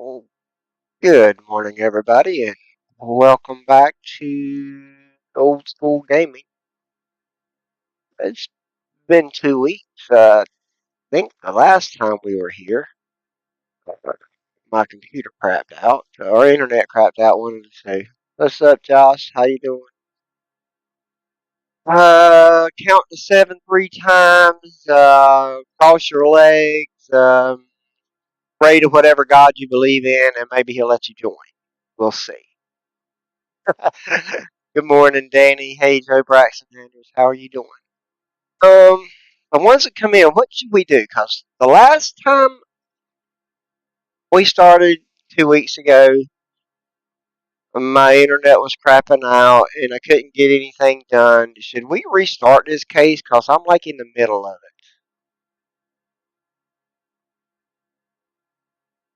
Well, good morning, everybody, and welcome back to Old School Gaming. It's been 2 weeks. I think the last time we were here, uh, my computer crapped out, or internet crapped out. Wanted to say, "What's up, Josh? How you doing?" Count to seven 3 times. Cross your legs. Pray to whatever God you believe in, and maybe He'll let you join. We'll see. Good morning, Danny. Hey, Joe Braxton Andrews. How are you doing? The ones that come in, what should we do? Because the last time we started 2 weeks ago, my internet was crapping out and I couldn't get anything done. Should we restart this case? Because I'm like in the middle of it.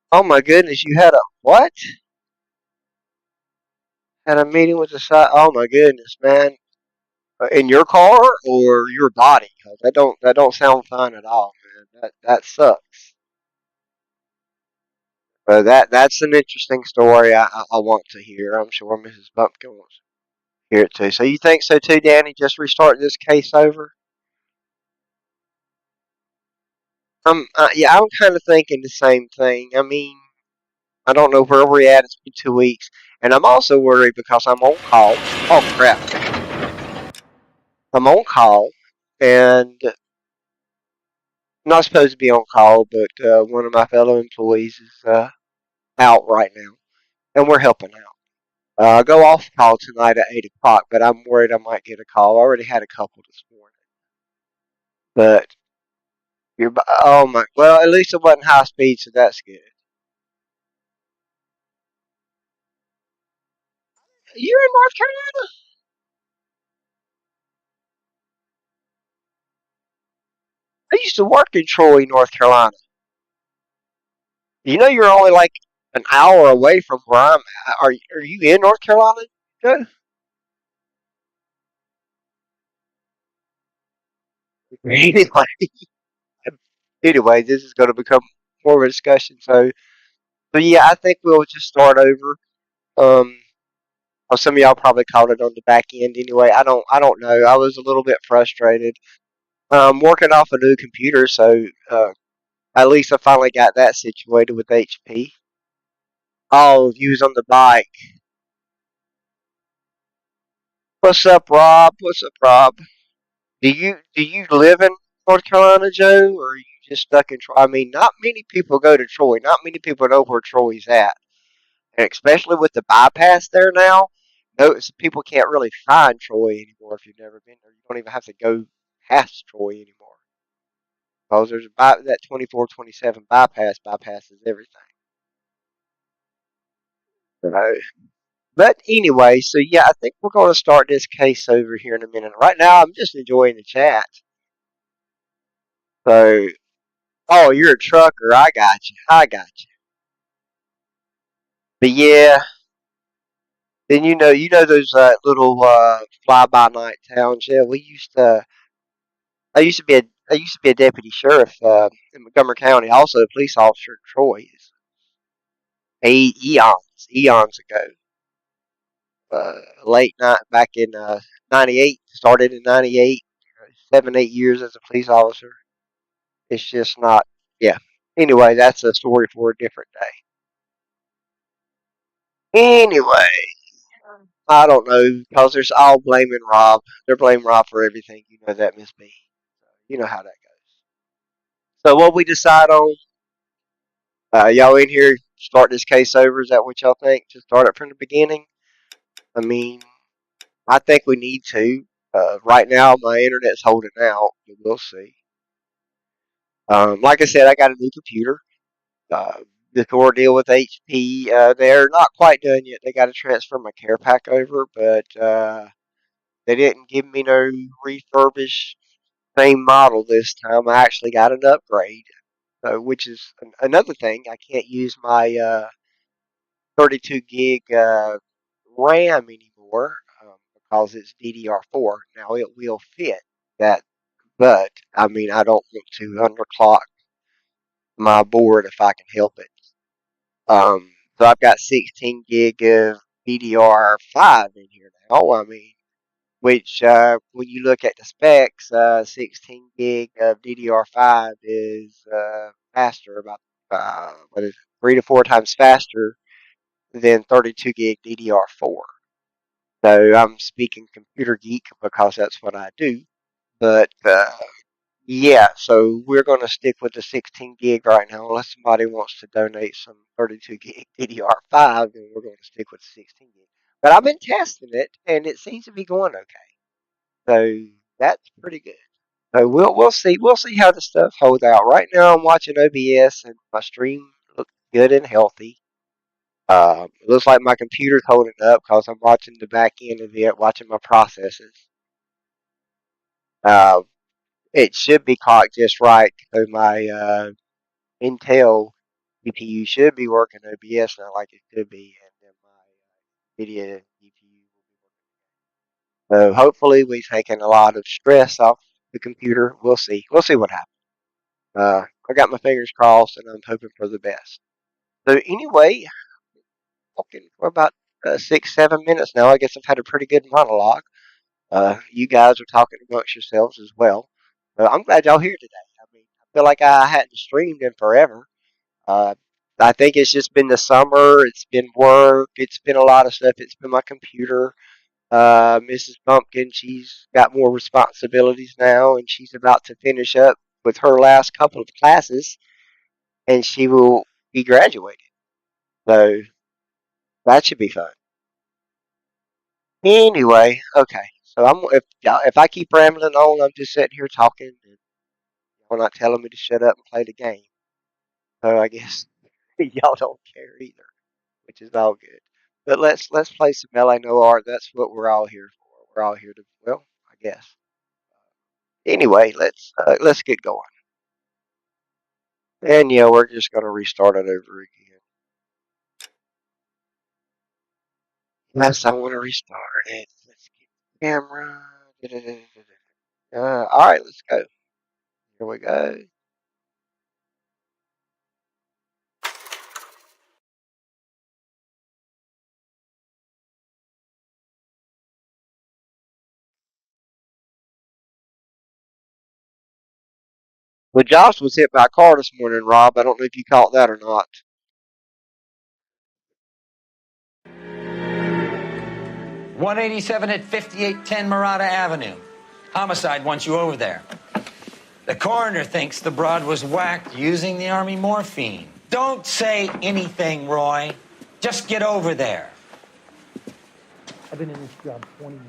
Oh my goodness, you had a what? Had a meeting with the site? Oh my goodness, man. In your car or your body? 'Cause that don't sound fun at all, man. That sucks. But that's an interesting story. I want to hear. I'm sure Mrs. Bumpkin wants to hear it too. So you think so too, Danny? Just restart this case over. Yeah, I'm kind of thinking the same thing. I mean, I don't know where we're at. It's been 2 weeks, and I'm also worried because I'm on call. Oh crap! I'm on call, and I'm not supposed to be on call, but one of my fellow employees is out right now, and we're helping out. I go off call tonight at 8 o'clock, but I'm worried I might get a call. I already had a couple this morning. But oh my, well, at least it wasn't high speed, so that's good. You're in North Carolina? I used to work in Troy, North Carolina. You know, you're only like an hour away from where I'm at. Are you in North Carolina? Good. Anyway, anyway, this is going to become more of a discussion. So yeah, I think we'll just start over. Um, well, some of y'all probably caught it on the back end anyway. I don't know. I was a little bit frustrated. Working off a new computer, so at least I finally got that situated with HP. Oh, you was on the bike. What's up, Rob? What's up, Rob? Do you live in North Carolina, Joe, or are you just stuck in Troy? I mean, not many people go to Troy. Not many people know where Troy's at, and especially with the bypass there now. No, people can't really find Troy anymore if you've never been there. You don't even have to go past Troy anymore because there's that 24/27 bypasses everything. So, but anyway, so yeah, I think we're going to start this case over here in a minute. Right now, I'm just enjoying the chat. So, oh, you're a trucker. I got you. I got you. But yeah, then you know those little fly by night towns. Yeah, we used to. I used to be a deputy sheriff in Montgomery County. Also, a police officer in Troy. Eons ago. Late night back in '98. Started in '98. 7 8 years as a police officer. It's just not. Yeah. Anyway, that's a story for a different day. Anyway, I don't know because there's all blaming Rob. They're blaming Rob for everything. You know that, Miss B. You know how that goes. So what we decide on? Y'all in here start this case over? Is that what y'all think? To start it from the beginning? I mean, I think we need to. Right now, my internet's holding out, but we'll see. Like I said, I got a new computer. Uh, the core deal with HP, they're not quite done yet. They got to transfer my care pack over, but they didn't give me no refurbished same model this time. I actually got an upgrade, which is another thing. I can't use my 32 gig RAM anymore because it's DDR4. Now it will fit that, but I mean, I don't want to underclock my board if I can help it. So I've got 16 gig of DDR5 in here now. I mean, which when you look at the specs, 16 gig of DDR5 is faster, about what is it, 3 to 4 times faster than 32 gig DDR4. So I'm speaking computer geek because that's what I do. But yeah, so we're going to stick with the 16 gig right now. Unless somebody wants to donate some 32 gig DDR5, then we're going to stick with 16 gig. But I've been testing it, and it seems to be going okay. So that's pretty good. So we'll see how the stuff holds out. Right now, I'm watching OBS, and my stream looks good and healthy. It looks like my computer's holding up because I'm watching the back end of it, watching my processes. Uh, it should be clocked just right. So my Intel GPU should be working OBS now like it should be, and then my NVIDIA GPU will be working. So hopefully we've taken a lot of stress off the computer. We'll see. We'll see what happens. I got my fingers crossed, and I'm hoping for the best. So anyway, talking for about 6, 7 minutes now. I guess I've had a pretty good monologue. You guys are talking amongst yourselves as well. I'm glad y'all here today. I mean, I feel like I hadn't streamed in forever. Uh, I think it's just been the summer. It's been work. It's been a lot of stuff. It's been my computer. Mrs. Bumpkin, she's got more responsibilities now, and she's about to finish up with her last couple of classes, and she will be graduated. So that should be fun. Anyway, okay. So if I keep rambling on, I'm just sitting here talking, and y'all not telling me to shut up and play the game. So I guess y'all don't care either, which is all good. But let's play some LA Noire. That's what we're all here for. We're all here to, well, I guess. Anyway, let's get going. And yeah, we're just gonna restart it over again. Yes, I want to restart it. Let's get the camera. All right, let's go. Here we go. Well, Josh was hit by a car this morning, Rob. I don't know if you caught that or not. 187 at 5810 Murata Avenue. Homicide wants you over there. The coroner thinks the broad was whacked using the Army morphine. Don't say anything, Roy. Just get over there. I've been in this job 20 years.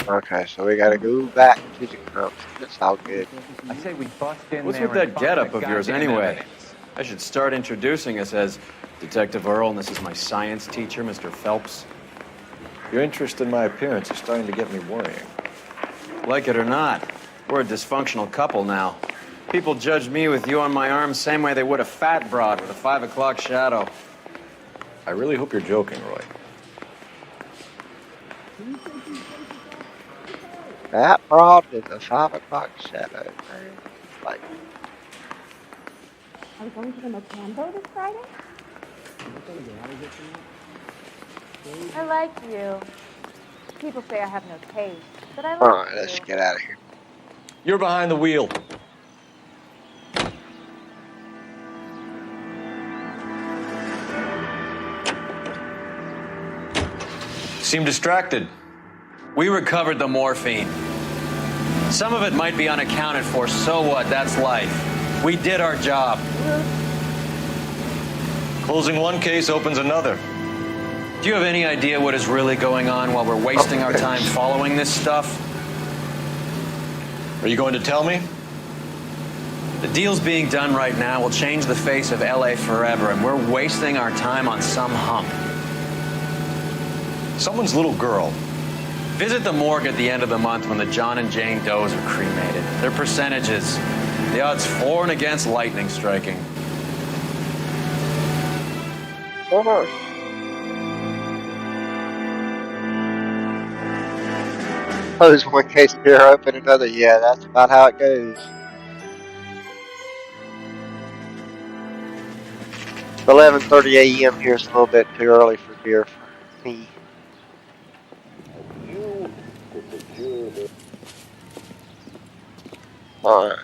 Okay, so we gotta go back to the country. That's all good. I say we bust in What's there with and that find getup the of yours goddamn anyway? evidence. I should start introducing us as Detective Earl, and this is my science teacher, Mr. Phelps. Your interest in my appearance is starting to get me worrying. Like it or not, we're a dysfunctional couple now. People judge me with you on my arm same way they would a fat broad with a 5 o'clock shadow. I really hope you're joking, Roy. That broad with a 5 o'clock shadow. Man. Like, Are we going to the Mocambo this Friday? I like you. People say I have no taste, but I all like right, let's you. get out of here. You're behind the wheel. Seem distracted. We recovered the morphine. Some of it might be unaccounted for, so what? That's life. We did our job. Closing one case opens another. Do you have any idea what is really going on while we're wasting our time following this stuff? Are you going to tell me? The deals being done right now will change the face of LA forever, and we're wasting our time on some hump. Someone's little girl. Visit the morgue at the end of the month when the John and Jane Does are cremated. Their percentages. The odds for and against lightning striking. Almost. Close one case door, open another. Yeah, that's about how it goes. 11:30 a.m. here is a little bit too early for beer for me. All right.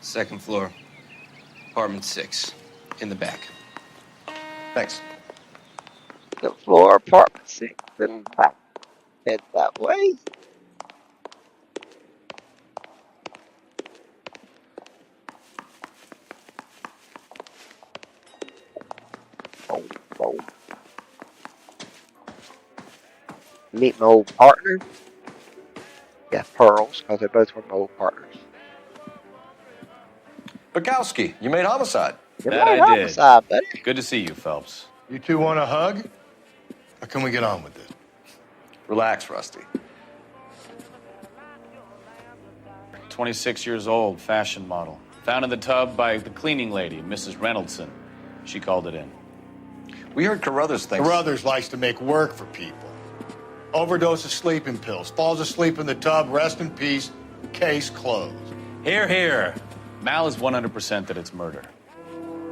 Second floor, apartment 6, in the back. Thanks. The floor, apartment 6, and back. Head that way. Boom, boom. Meet my old partner. Yeah, Pearls, because they both were my old partners. Bukowski, you made homicide. You That made I did. homicide, buddy. Good to see you, Phelps. You two want a hug? Or can we get on with this? Relax, Rusty. 26 years old, fashion model. Found in the tub by the cleaning lady, Mrs. Reynoldson. She called it in. We heard Carruthers thinks... Carruthers likes to make work for people. Overdose of sleeping pills. Falls asleep in the tub. Rest in peace. Case closed. Here, here. Mal is 100% that it's murder.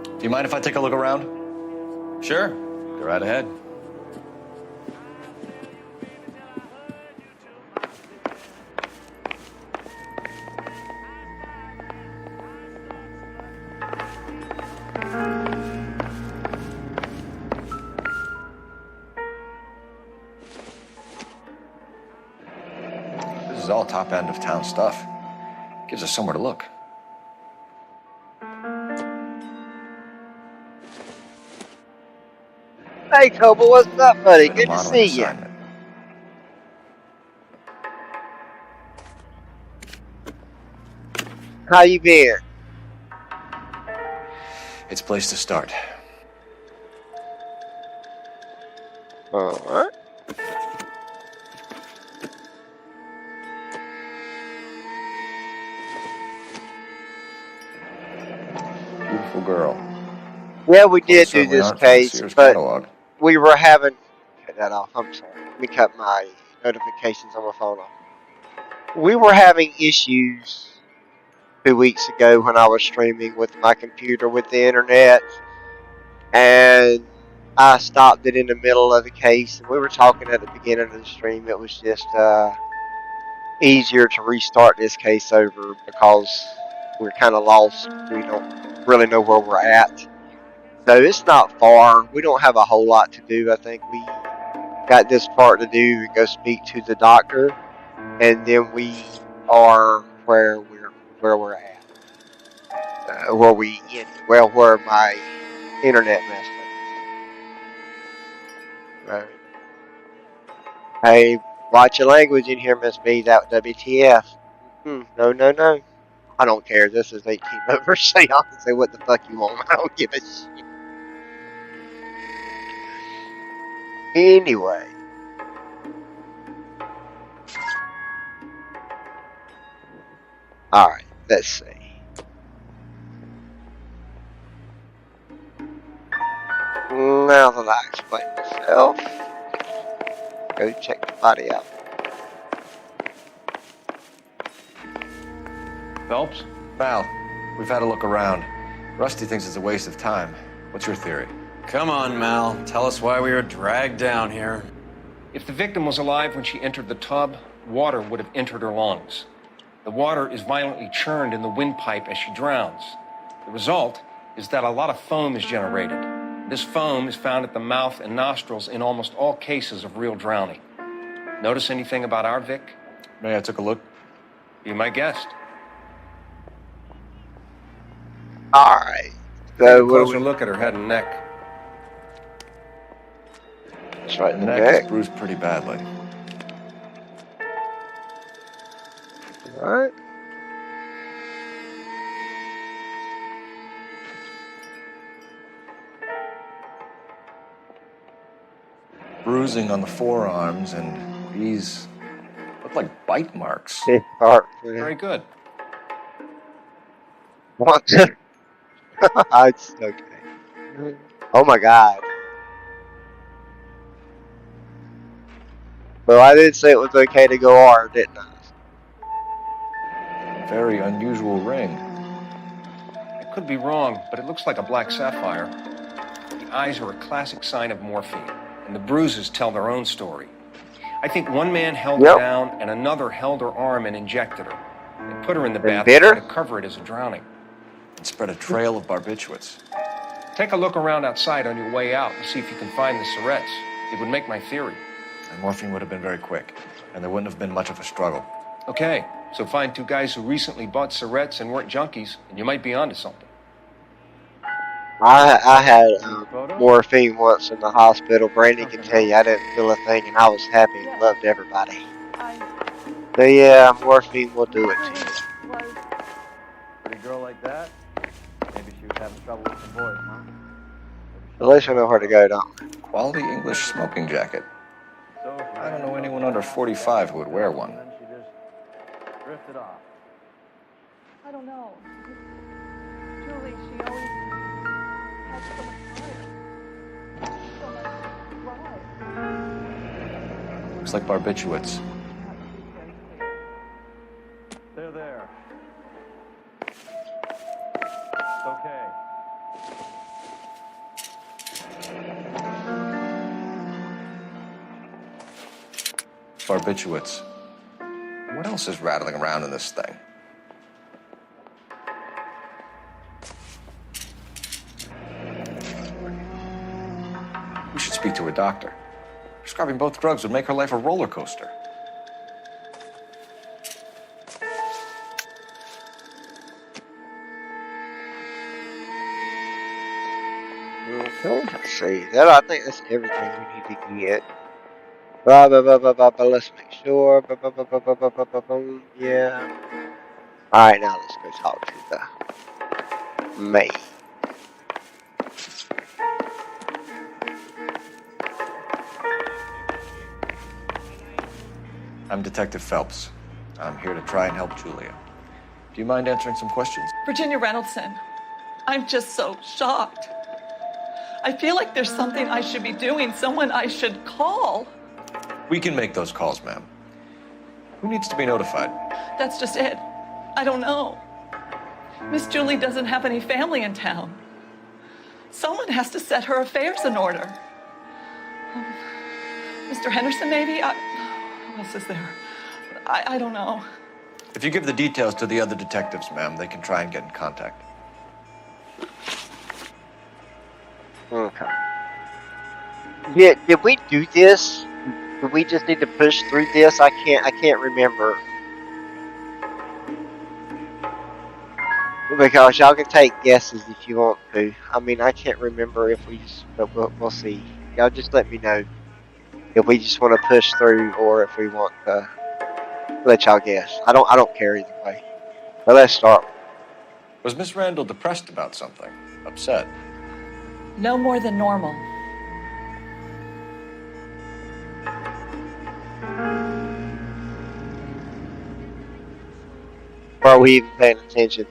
Do you mind if I take a look around? Sure. Go right ahead. This is all top end of town stuff. Gives us somewhere to look. Hey, Kobo, what's up, buddy? Been a Good to modeling see you. assignment. How you been? It's a place to start. Alright. Beautiful girl. Yeah, we did do Certainly this aren't from the case, Sears but catalog. we were having... Cut that off. I'm sorry. Let me cut my notifications on my phone off. We were having issues 2 weeks ago when I was streaming with my computer with the internet, and I stopped it in the middle of the case, and we were talking at the beginning of the stream. It was just easier to restart this case over because we're kind of lost. We don't really know where we're at. So it's not far. We don't have a whole lot to do. I think we got this part to do and go speak to the doctor, and then we are where we're at. Where my internet messed up. Right. Hey, watch your language in here, Miss B. That WTF. No. I don't care. This is 18 over. So y'all can say what the fuck you want. I don't give a shit. Anyway. Alright, let's see. Now that I explain myself, go check the body out. Phelps? Mal, we've had a look around. Rusty thinks it's a waste of time. What's your theory? Come on, Mal. Tell us why we were dragged down here. If the victim was alive when she entered the tub, water would have entered her lungs. The water is violently churned in the windpipe as she drowns. The result is that a lot of foam is generated. This foam is found at the mouth and nostrils in almost all cases of real drowning. Notice anything about our Vic? May I took a look? Be my guest. Alright. Take So a closer look at her head and neck. That's right in The the neck is neck. bruised pretty badly. Alright. Bruising on the forearms, and these look like bite marks. Alright. Very good. What? It's okay. Oh my god. Well, I did say it was okay to go hard, didn't I? Very unusual ring. I Could be wrong, but it looks like a black sapphire. The eyes are a classic sign of morphine, and the bruises tell their own story. I think one man held her down and another held her arm and injected her. They put her in the bath and tried to cover it as a drowning. And spread a trail of barbiturates. Take a look around outside on your way out and see if you can find the syrettes. It would make my theory. And morphine would have been very quick, and there wouldn't have been much of a struggle. Okay, so find two guys who recently bought syrettes and weren't junkies, and you might be onto something. I had morphine once in the hospital. Brandy can tell you I didn't feel a thing, and I was happy and loved everybody. So yeah, morphine will do it to you. Pretty girl like that? Maybe she was having trouble with some boys, huh? At least we know where to go, don't we? Quality English smoking jacket. I don't know anyone under 45 who would wear one. Then she just drifted off. I don't know. Julie, she always had so much fire. So much drive. Looks like barbiturates. There. It's okay. Barbiturates. What else is rattling around in this thing? We should speak to a doctor. Prescribing both drugs would make her life a roller coaster. Okay, let's see. I think that's everything we need to get. Let's make sure. Yeah. Alright, now let's go talk to the maid. I'm Detective Phelps. I'm here to try and help Julia. Do you mind answering some questions? Virginia Reynoldson, I'm just so shocked. I feel like there's something I should be doing, someone I should call. We can make those calls, ma'am. Who needs to be notified? That's just it. I don't know. Miss Julie doesn't have any family in town. Someone has to set her affairs in order. Mr. Henderson, maybe? Who else is there? I don't know. If you give the details to the other detectives, ma'am, they can try and get in contact. Okay. Yeah, did we do this? Do we just need to push through this? I can't remember. Because y'all can take guesses if you want to. I mean, I can't remember if we just, but we'll see. Y'all just let me know if we just want to push through or if we want to let y'all guess. I don't care either way. But let's start. Was Miss Randall depressed about something? Upset? No more than normal. Are we even paying attention?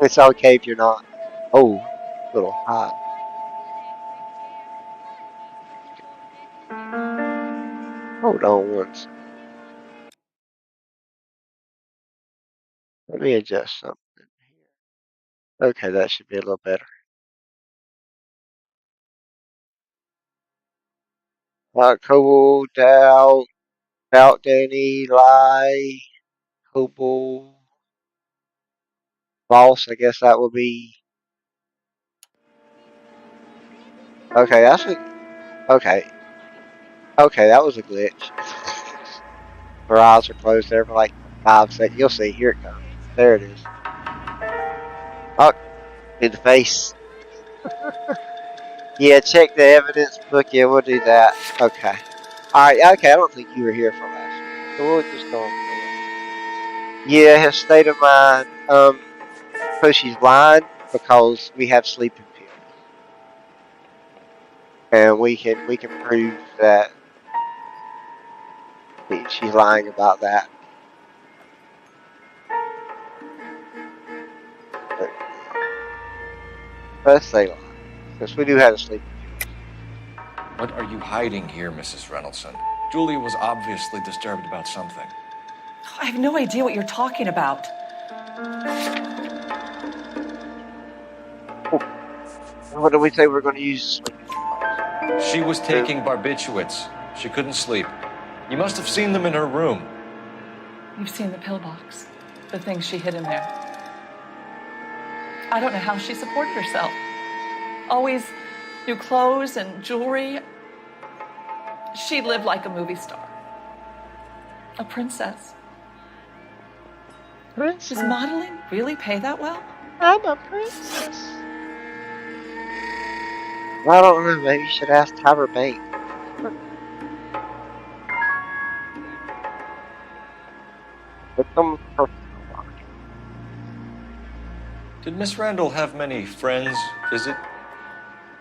It's okay if you're not. Oh, a little hot. Hold on once. Let me adjust something here. Okay, that should be a little better. Cobalt, Doubt, Danny, Lie, Cobalt, False, I guess that would be. Okay, okay. Okay, that was a glitch. Her eyes are closed there for like 5 seconds. You'll see. Here it comes. There it is. Oh, in the face. Yeah, check the evidence book. Yeah, we'll do that. Okay. Alright, okay, I don't think you were here for last week. So we'll just go on. Yeah, his state of mind. So she's lying because we have sleeping pills. And we can prove that she's lying about that. But let's say lie. Because we do have a sleeping pill. What are you hiding here, Mrs. Reynoldson? Julia was obviously disturbed about something. I have no idea what you're talking about. What did we say we're going to use? She was taking barbiturates. She couldn't sleep. You must have seen them in her room. You've seen the pillbox, the things she hid in there. I don't know how she supported herself. Always new clothes and jewelry. She lived like a movie star. A princess. Does modeling really pay that well? I'm a princess. I don't know. Maybe you should ask Tyra Banks. But some personal life. Did Miss Randall have many friends visit?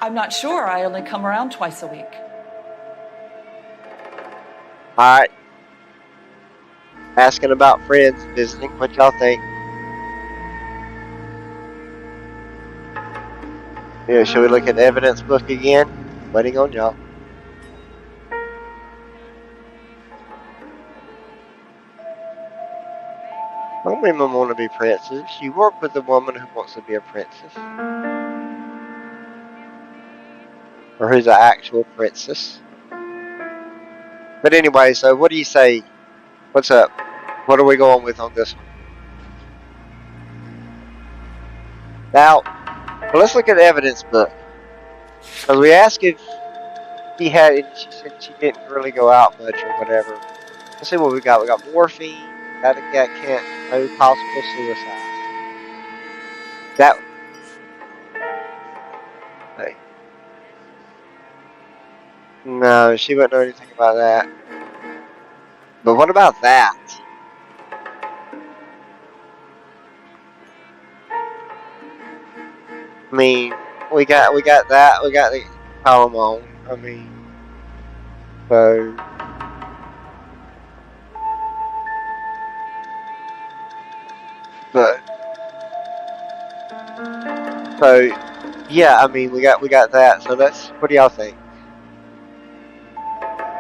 I'm not sure. I only come around twice a week. All right. Asking about friends visiting. What y'all think? Yeah, should we look at the evidence book again? Waiting on y'all. Some women want to be princes. You work with a woman who wants to be a princess. Or who's an actual princess. But anyway, so what do you say? What's up? What are we going with on this one? Now, well, let's look at the evidence book. Because we asked if she had, and she said she didn't really go out much or whatever. Let's see what we got. We got morphine, got can't, no possible suicide. That, hey. No, she wouldn't know anything about that. But what about that? I mean, we got that, we got the Palamon. I mean, so but so yeah, I mean we got that. So let's. What do y'all think?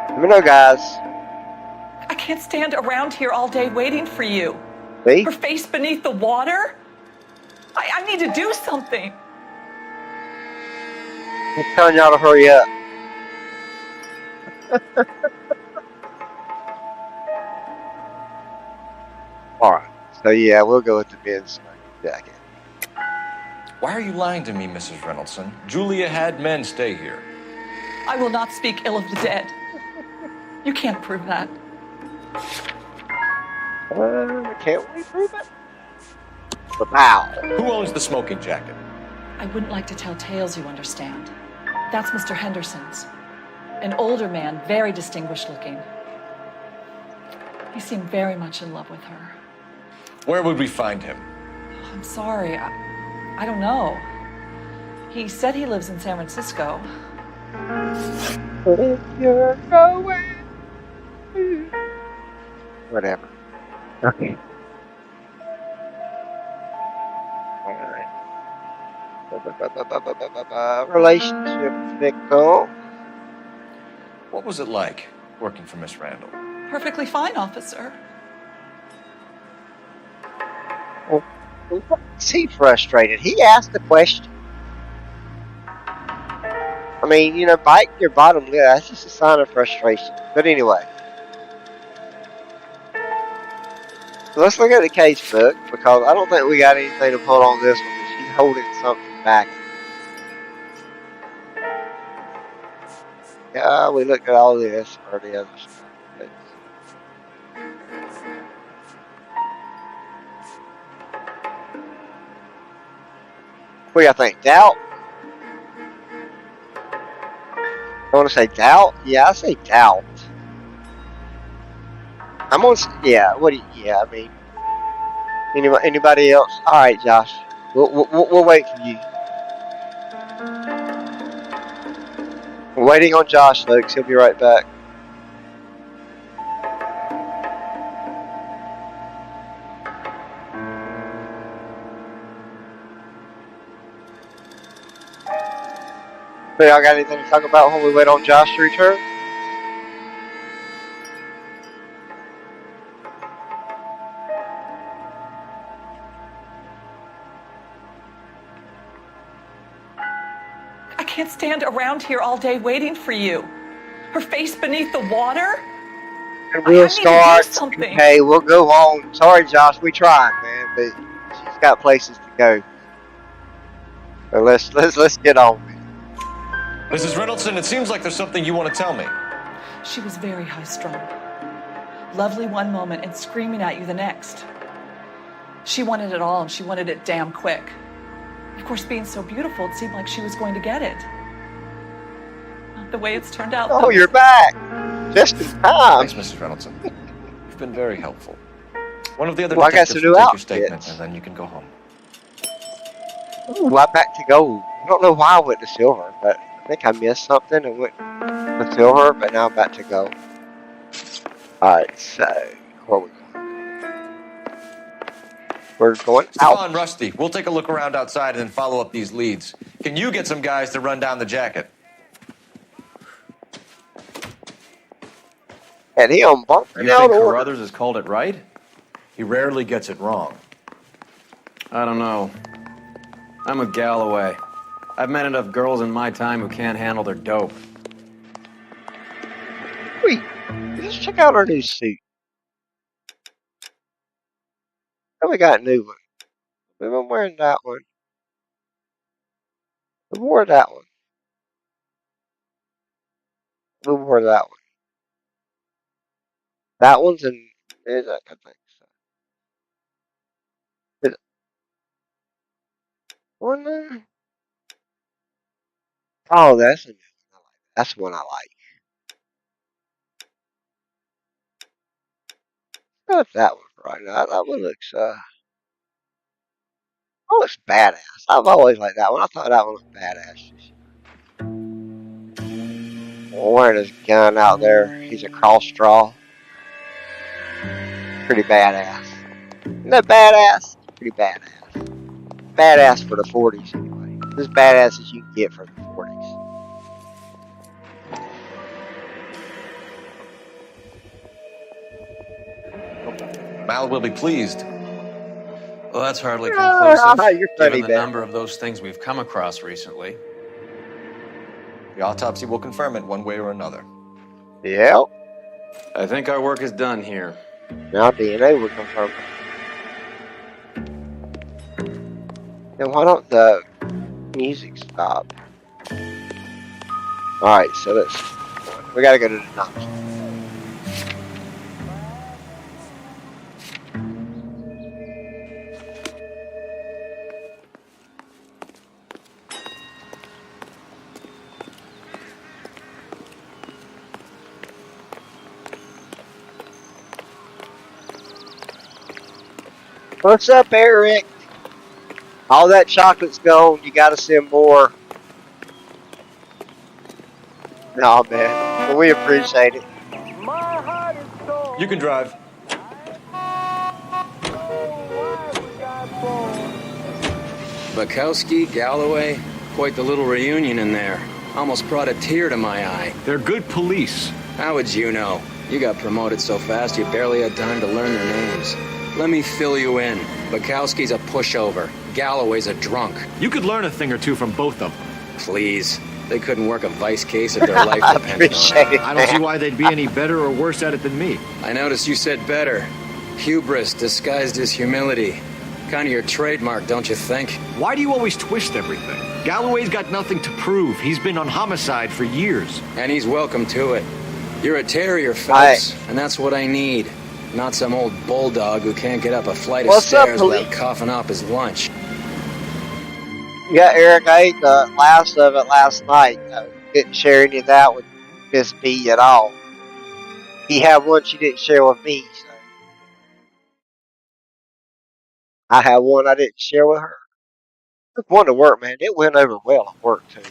Let me know, guys. I can't stand around here all day waiting for you. See? Her face beneath the water? I need to do something. I'm telling y'all to hurry up. Alright. So yeah, we'll go with the men's jacket. Why are you lying to me, Mrs. Reynoldson? Julia had men stay here. I will not speak ill of the dead. You can't prove that. Can't we prove it? Wow. Who owns the smoking jacket? I wouldn't like to tell tales, you understand. That's Mr. Henderson's. An older man, very distinguished looking. He seemed very much in love with her. Where would we find him? I'm sorry, I don't know. He said he lives in San Francisco. If you're going, whatever. Okay. Alright. Relationship victim. What was it like working for Miss Randall? Perfectly fine, officer. Is he frustrated? He asked the question. I mean, you know, biting your bottom lip, that's just a sign of frustration. But anyway. So let's look at the case book, because I don't think we got anything to pull on this one, but she's holding something back. Yeah, we looked at all this or the other stuff. But what do y'all think? Doubt? I want to say doubt? Yeah, I say doubt. I'm gonna say, yeah, what do you, yeah, I mean, anybody else? Alright, Josh. We'll wait for you. We're waiting on Josh, folks. He'll be right back. So y'all got anything to talk about when we wait on Josh to return? can't stand around here all day waiting for you. Her face beneath the water? And we'll I need to do start. something. Okay, we'll go on. Sorry, Josh, we tried, man, but she's got places to go. So let's get on. Mrs. Reynoldson, it seems like there's something you want to tell me. She was very high-strung. Lovely one moment and screaming at you the next. She wanted it all, and she wanted it damn quick. Of course, being so beautiful, it seemed like she was going to get it. Not the way it's turned out. Oh, though. you're back. Just in time. Thanks, Mrs. Reynoldson. You've been very helpful. One of the other Well, I got detectives some will new take your statement, outfits. and then you can go home. Ooh, I'm back to gold. I don't know why I went to silver, but I think I missed something and went to silver, but now I'm back to gold. Alright, so where are we going? We're going Stefan, out. Rusty, we'll take a look around outside and then follow up these leads. Can you get some guys to run down the jacket? And he on bumper You now. think Order. Carruthers has called it right? He rarely gets it wrong. I don't know. I'm with Galloway. I've met enough girls in my time who can't handle their dope. Wait, let's check out our new suit. Oh, we got a new one. We've been wearing that one. We wore that one. We wore that one. That one's in. Is that, I think so. Is it one there? Oh, that's a new one. That's the one I like. Got that one right now. That one looks looks badass. I've always liked that one. I thought that one looked badass. Wearing his gun out there. He's a cross straw. Pretty badass. Isn't that badass? Pretty badass. Badass for the 40s anyway. As badass as you can get for the 40s. Mal will be pleased. Well, that's hardly Ah, conclusive, you're funny, given the man. number of those things we've come across recently. The autopsy will confirm it one way or another. Yep. I think our work is done here. Now DNA will confirm it. Then why don't the music stop? Alright, so we gotta go to the dumpster. What's up, Eric? All that chocolate's gone. You gotta send more. Nah, man. But we appreciate it. You can drive. Bukowski, Galloway, quite the little reunion in there. Almost brought a tear to my eye. They're good police. How would you know? You got promoted so fast you barely had time to learn their names. Let me fill you in. Bukowski's a pushover. Galloway's a drunk. You could learn a thing or two from both of them. Please. They couldn't work a vice case if their life depended on it. I don't see why they'd be any better or worse at it than me. I noticed you said better. Hubris disguised as humility. Kind of your trademark, don't you think? Why do you always twist everything? Galloway's got nothing to prove. He's been on homicide for years. And he's welcome to it. You're a terrier, Phelps, and that's what I need. Not some old bulldog who can't get up a flight of stairs without coughing up his lunch. Yeah, Eric, I ate the last of it last night. Didn't share any of that with Miss B at all. He had one she didn't share with me. So. I had one I didn't share with her. Took one to work, man. It went over well at work, too.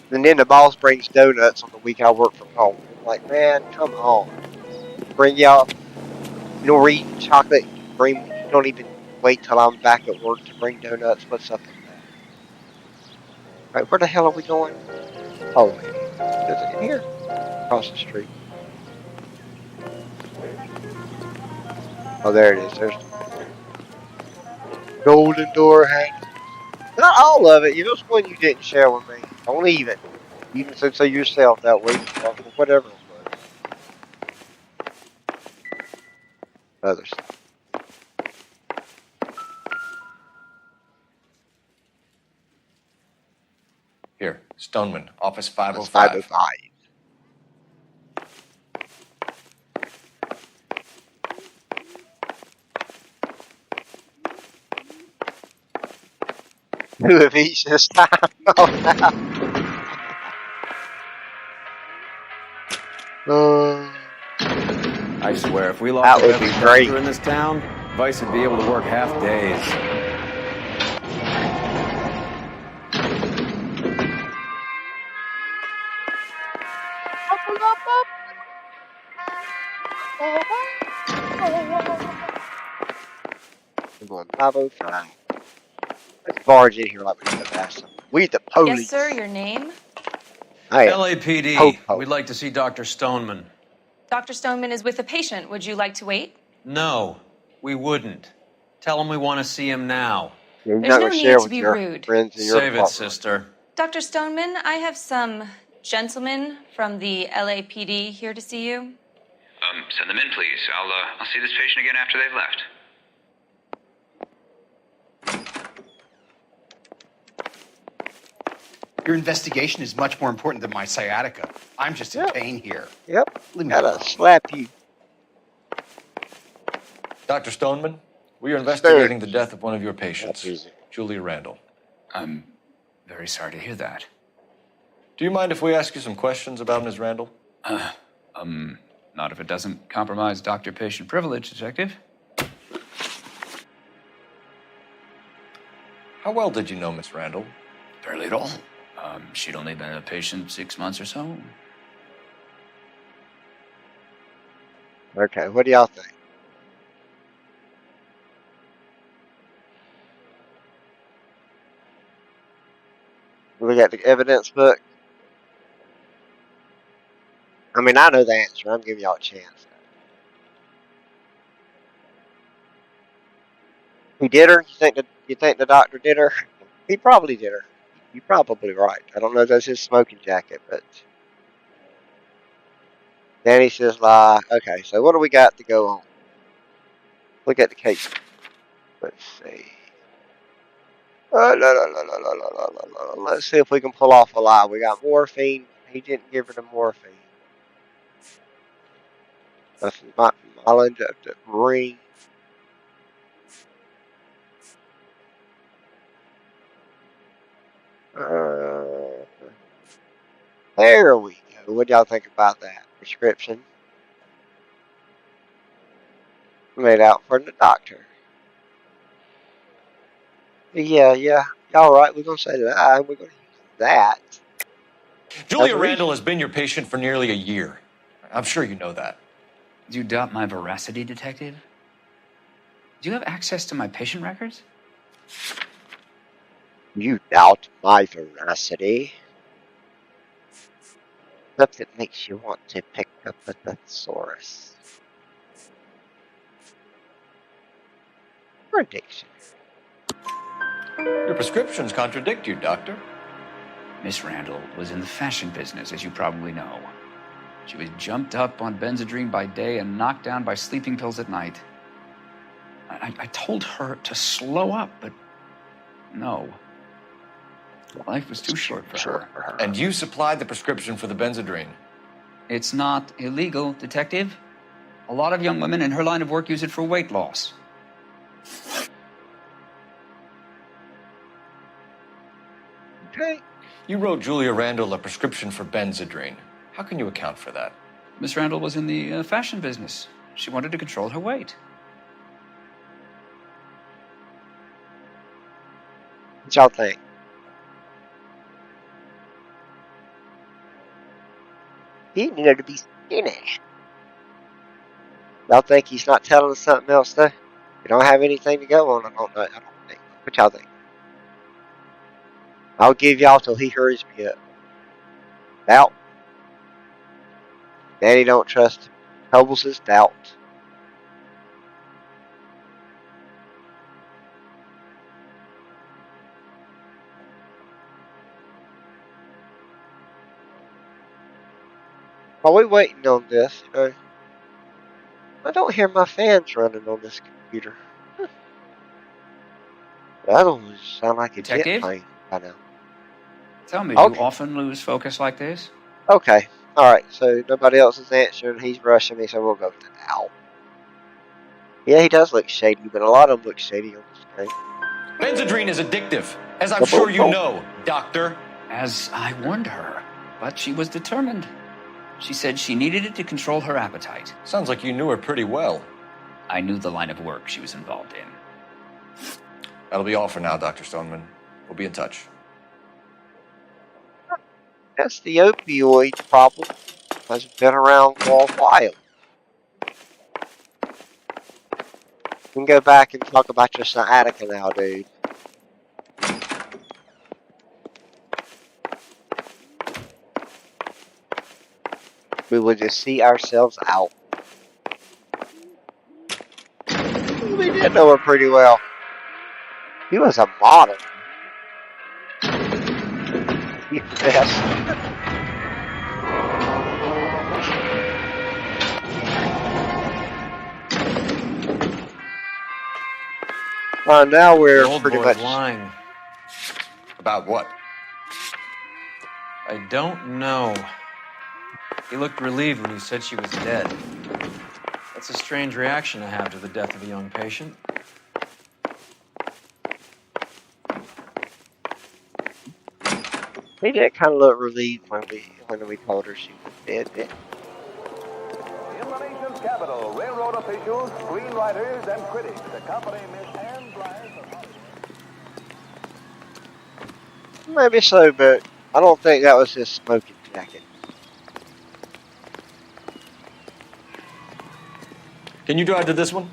And then the boss brings donuts on the week I work from home. I'm like, man, come on. Bring y'all Noire chocolate. You don't even wait till I'm back at work to bring donuts. What's up with that? Alright, where the hell are we going? Oh, man. Is it in here? Across the street. Oh, there it is. There's the golden door hanging. Not all of it. You know, it's one you didn't share with me. Don't even. You can censor yourself that way. Or whatever it was. Other stuff. Here, Stoneman, office 505. 505. Who have each this time? I swear, if we lost that would every be great. doctor in this town, Vice would be able to work half days. I'm going 505. Let's barge in here like we just asked them. We the police. Yes, sir. Your name? LAPD. We'd like to see Dr. Stoneman. Dr. Stoneman is with a patient. Would you like to wait? No, we wouldn't. Tell him we want to see him now. You're There's no need to be rude. Save it, sister. Dr. Stoneman, I have some gentlemen from the LAPD here to see you. Send them in, please. I'll see this patient again after they've left. Your investigation is much more important than my sciatica. I'm just in pain here. Yep. Leave me Gotta alone. slap you. Dr. Stoneman, we are investigating the death of one of your patients, Julia Randall. I'm very sorry to hear that. Do you mind if we ask you some questions about Ms. Randall? Not if it doesn't compromise doctor-patient privilege, Detective. How well did you know Miss Randall? Barely at all. She'd only been a patient 6 months or so. Okay, what do y'all think? We got the evidence book. I mean, I know the answer. I'm giving y'all a chance. He did her? You think the doctor did her? He probably did her. You're probably right. I don't know if that's his smoking jacket, but Danny says lie. Okay, so what do we got to go on? Look at the case. Let's see. Let's see if we can pull off a lie. We got morphine. He didn't give her the morphine. That's not Island of the ring. There we go. What do y'all think about that? Prescription made out for the doctor. Yeah. Y'all right. We're gonna say that. We're gonna use that. Julia Randall has been your patient for nearly a year. I'm sure you know that. Do you doubt my veracity, Detective? Do you have access to my patient records? You doubt my veracity? Stuff that makes you want to pick up a thesaurus. Prediction. Your prescriptions contradict you, Doctor. Miss Randall was in the fashion business, as you probably know. She was jumped up on Benzedrine by day and knocked down by sleeping pills at night. I told her to slow up, but no. Life was too short for her. And you supplied the prescription for the Benzedrine. It's not illegal, Detective. A lot of young women in her line of work use it for weight loss. Okay. You wrote Julia Randall a prescription for Benzedrine. How can you account for that? Miss Randall was in the fashion business. She wanted to control her weight. What y'all think? He needed to be skinny. Y'all think he's not telling us something else, though? We don't have anything to go on. I don't think. What y'all think? I'll give y'all till he hurries me up. Doubt. Daddy don't trust him. Troubles his doubt. While we waiting on this, I don't hear my fans running on this computer. The other ones sound like a jet Detective? plane by now. Tell me, do you Okay. often lose focus like this? Okay. Alright, so nobody else is answering. He's rushing me, so we'll go to now. Yeah, he does look shady, but a lot of them look shady on this game. Benzedrine is addictive, as I'm sure you know, Doctor. As I warned her, but she was determined. She said she needed it to control her appetite. Sounds like you knew her pretty well. I knew the line of work she was involved in. That'll be all for now, Dr. Stoneman. We'll be in touch. That's the opioid problem. Has been around for a while. We can go back and talk about your sciatica now, dude. We will just see ourselves out. We did know her pretty well. He was a model. Yes. Now we're The old pretty boy's much lying. About what? I don't know. He looked relieved when you said she was dead. That's a strange reaction to have to the death of a young patient. He did kind of look relieved when we told her she was dead. In the nation's capital, railroad officials, screenwriters, and critics accompany Miss Anne Blythe. Maybe so, but I don't think that was his smoking jacket. Can you drive to this one?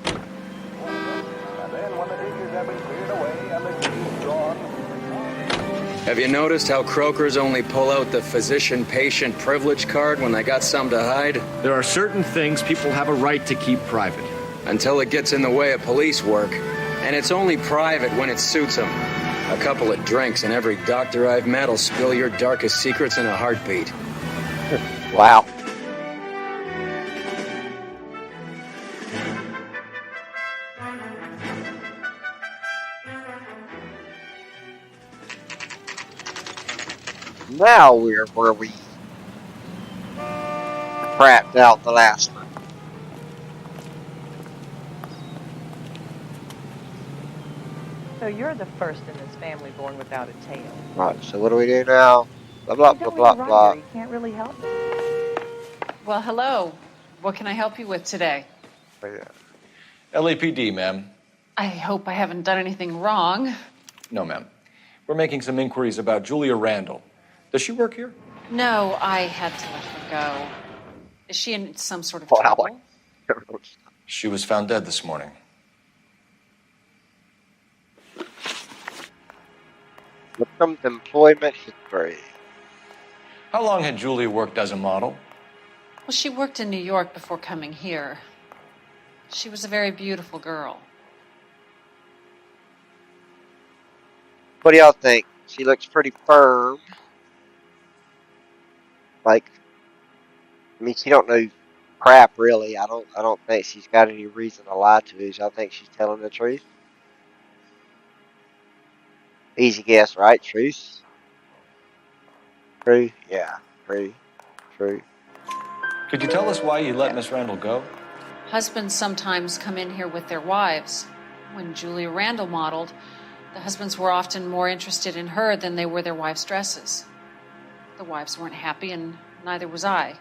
And then when the teachers have been cleared away and the keys drawn. Have you noticed how croakers only pull out the physician-patient privilege card when they got something to hide? There are certain things people have a right to keep private. Until it gets in the way of police work. And it's only private when it suits them. A couple of drinks and every doctor I've met will spill your darkest secrets in a heartbeat. Wow. Now we're where we crapped out the last one. So you're the first in this family born without a tail. Right, so what do we do now? Blah, blah, blah, blah, blah. You can't really help me. Well, hello. What can I help you with today? LAPD, ma'am. I hope I haven't done anything wrong. No, ma'am. We're making some inquiries about Julia Randall. Does she work here? No, I had to let her go. Is she in some sort of trouble? She was found dead this morning. From employment history. How long had Julia worked as a model? Well, she worked in New York before coming here. She was a very beautiful girl. What do y'all think? She looks pretty firm. Like, I mean, she don't know crap really. I don't think she's got any reason to lie to us. I think she's telling the truth. Easy guess, right? Truth? True? Yeah. True. True. Could you tell us why you let Miss Randall go? Husbands sometimes come in here with their wives. When Julia Randall modeled, the husbands were often more interested in her than they were their wives' dresses. The wives weren't happy, and neither was I.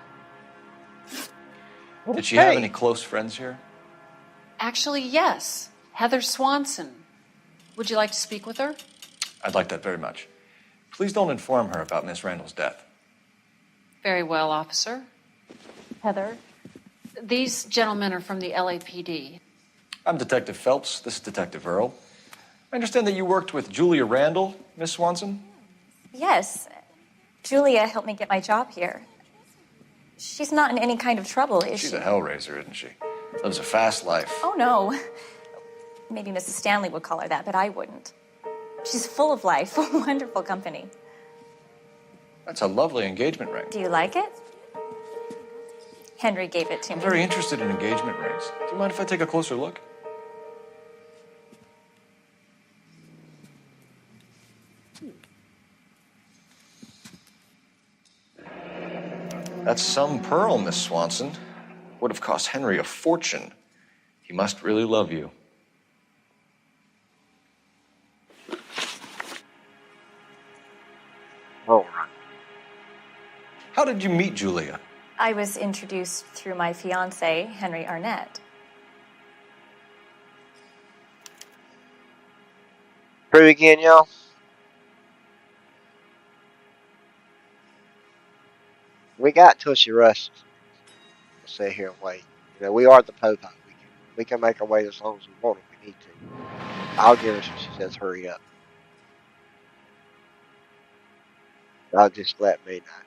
Did she have any close friends here? Actually, yes. Heather Swanson. Would you like to speak with her? I'd like that very much. Please don't inform her about Miss Randall's death. Very well, officer. Heather, these gentlemen are from the LAPD. I'm Detective Phelps. This is Detective Earl. I understand that you worked with Julia Randall, Miss Swanson? Yes. Julia helped me get my job here. She's not in any kind of trouble, is she? She's a hellraiser, isn't she? Lives a fast life. Oh, no. Maybe Mrs. Stanley would call her that, but I wouldn't. She's full of life, wonderful company. That's a lovely engagement ring. Do you like it? Henry gave it to I'm me. very interested in engagement rings. Do you mind if I take a closer look? That's some pearl, Miss Swanson. Would have cost Henry a fortune. He must really love you. All right. How did you meet Julia? I was introduced through my fiancé, Henry Arnett. True again, y'all. We got till she rushes. We'll sit here and wait. You know, we are the po-po. We can make our wait as long as we want if we need to. I'll give her so she says hurry up. I'll just let me know.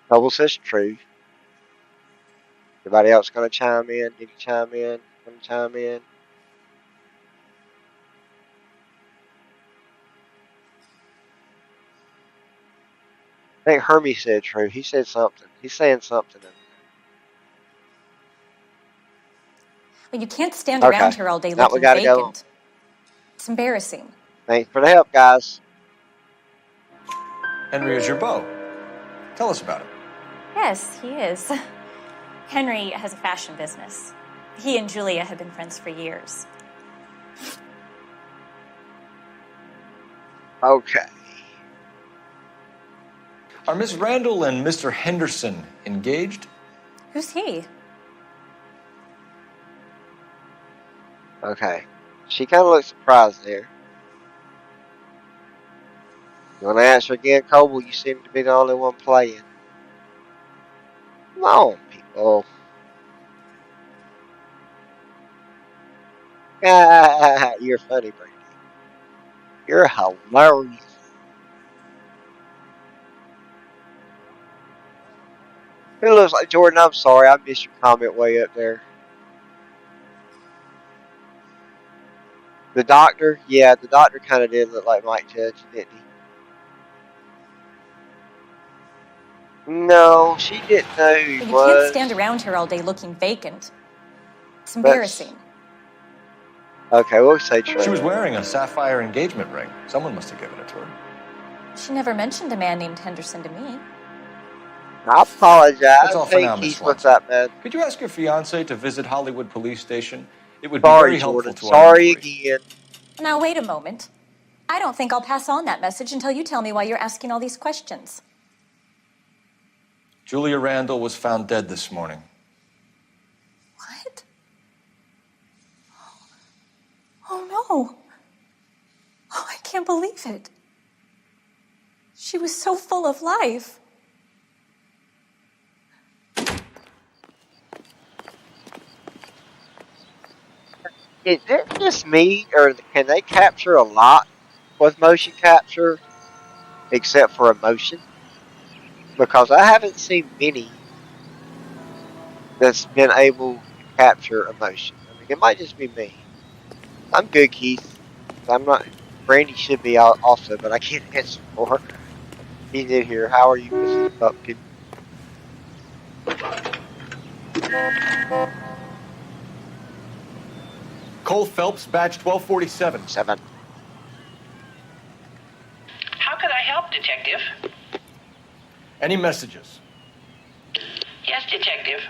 Cobble says true. Everybody else gonna chime in? Did you chime in? Gonna chime in? I think Hermie said true. He said something. He's saying something. Well, you can't stand around here all day Now we looking gotta vacant. go on. It's embarrassing. Thanks for the help, guys. Henry is your beau. Tell us about it. Yes, he is. Henry has a fashion business. He and Julia have been friends for years. Okay. Are Miss Randall and Mr. Henderson engaged? Who's he? Okay. She kind of looks surprised there. You want to answer again, Coble? You seem to be the only one playing. Come on, people. You're funny, Brady. You're hilarious. It looks like Jordan. I'm sorry, I missed your comment way up there. The doctor? Yeah, the doctor kind of did look like Mike Judge, didn't he? No, she didn't know who he But you was. can't stand around here all day looking vacant. It's embarrassing. Okay, we'll say true. She was wearing a sapphire engagement ring. Someone must have given it to her. She never mentioned a man named Henderson to me. I apologize. That's all for Hey, now, Miss Keith, Swanson. what's up, man? Could you ask your fiancé to visit Hollywood Police Station? It would be Sorry, very helpful Jordan. to our Sorry inquiry. again. Now, wait a moment. I don't think I'll pass on that message until you tell me why you're asking all these questions. Julia Randall was found dead this morning. What? Oh, no. Oh, I can't believe it. She was so full of life. Is it just me, or can they capture a lot with motion capture, except for emotion? Because I haven't seen many that's been able to capture emotion. I mean, it might just be me. I'm good, Keith. I'm not. Brandy should be also, but I can't answer for her. He's in here. How are you, Mrs. Bumpkin? Cole Phelps, badge 1247. 7. How could I help, Detective? Any messages? Yes, Detective.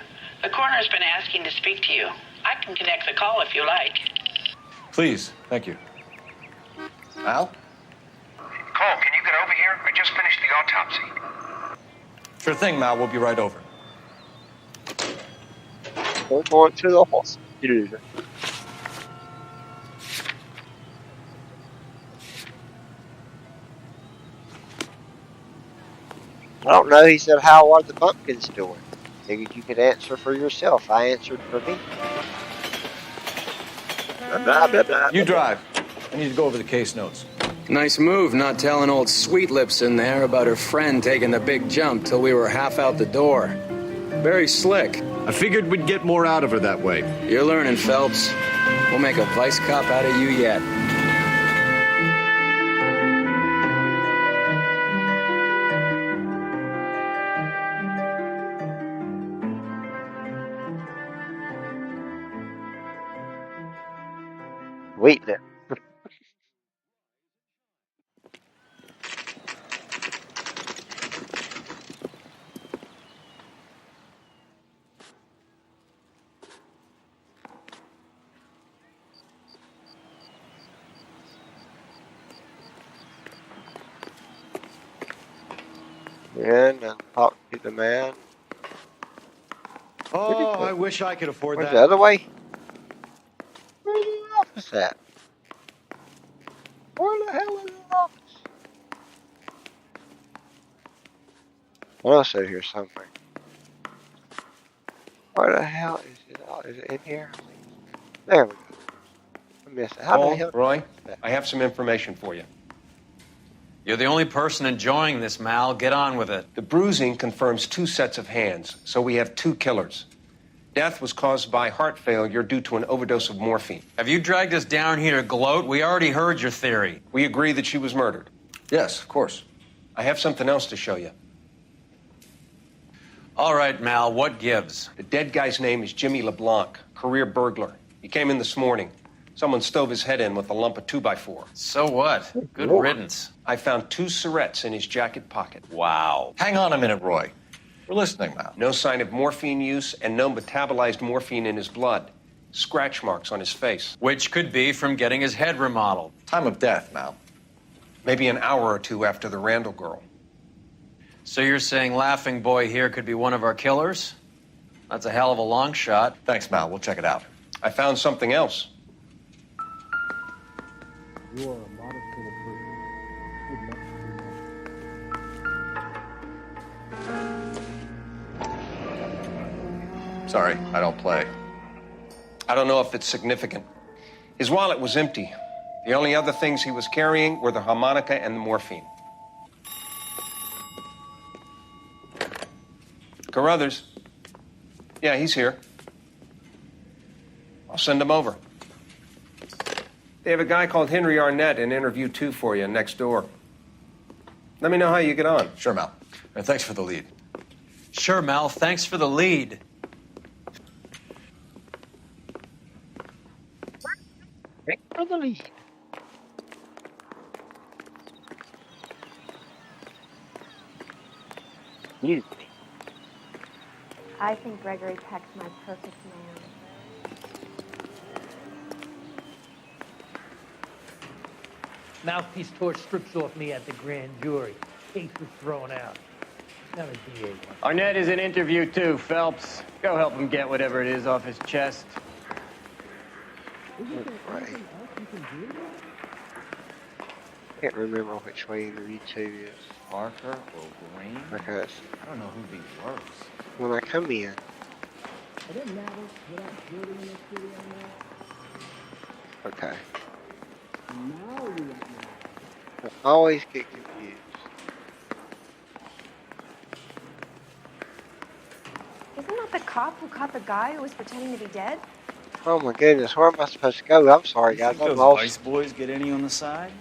The coroner's been asking to speak to you. I can connect the call if you like. Please, thank you. Al? Cole, can you get over here? I just finished the autopsy. Sure thing, Mal. We'll be right over. We're going to the hospital. I don't know. He said, how are the bumpkins doing? Figured you could answer for yourself. I answered for me. Blah, blah, blah, You drive. I need to go over the case notes. Nice move not telling old Sweet Lips in there about her friend taking the big jump till we were half out the door. Very slick. I figured we'd get more out of her that way. You're learning, Phelps. We'll make a vice cop out of you yet. Weeding it. And talk to the man. Oh, I wish I could afford Where's that. the other way? Where's the office at? Where the hell is the office? I'll sit here somewhere. Where the hell is it? Is it in here? There we go. I missed it. How the hell? Roy, I have some information for you. You're the only person enjoying this, Mal. Get on with it. The bruising confirms 2 sets of hands, so we have 2 killers. Death was caused by heart failure due to an overdose of morphine. Have you dragged us down here to gloat? We already heard your theory. We agree that she was murdered. Yes, of course. I have something else to show you. All right, Mal, what gives? The dead guy's name is Jimmy LeBlanc, career burglar. He came in this morning. Someone stove his head in with a lump of 2x4. So what? Good riddance. I found 2 cigarettes in his jacket pocket. Wow. Hang on a minute, Roy. We're listening now. No sign of morphine use and no metabolized morphine in his blood. Scratch marks on his face. Which could be from getting his head remodeled. Time of death, Mal. Maybe an hour or 2 after the Randall girl. So you're saying Laughing Boy here could be one of our killers? That's a hell of a long shot. Thanks, Mal. We'll check it out. I found something else. You are a modest little person. Sorry, I don't play. I don't know if it's significant. His wallet was empty. The only other things he was carrying were the harmonica and the morphine. Carruthers. Yeah, he's here. I'll send him over. They have a guy called Henry Arnett in interview 2 for you next door. Let me know how you get on. Sure, Mal. And thanks for the lead. Sure, Mal. Thanks for the lead. Thanks for the lead. Excuse me. I think Gregory Peck's my perfect man. Mouthpiece torch strips off me at the grand jury. Case was thrown out. Now the DA wants. Arnett is in interview too, Phelps. Go help him get whatever it is off his chest. Right. Can't remember which way interview 2 is. Parker or Green? Because I don't know who'd be worse. when I come in, It doesn't matter without building in the city on that. okay, Now you don't I know. always get confused. Isn't that the cop who caught the guy who was pretending to be dead? Oh my goodness, where am I supposed to go? I'm sorry, guys. I'm Those lost. Vice boys get any on the side?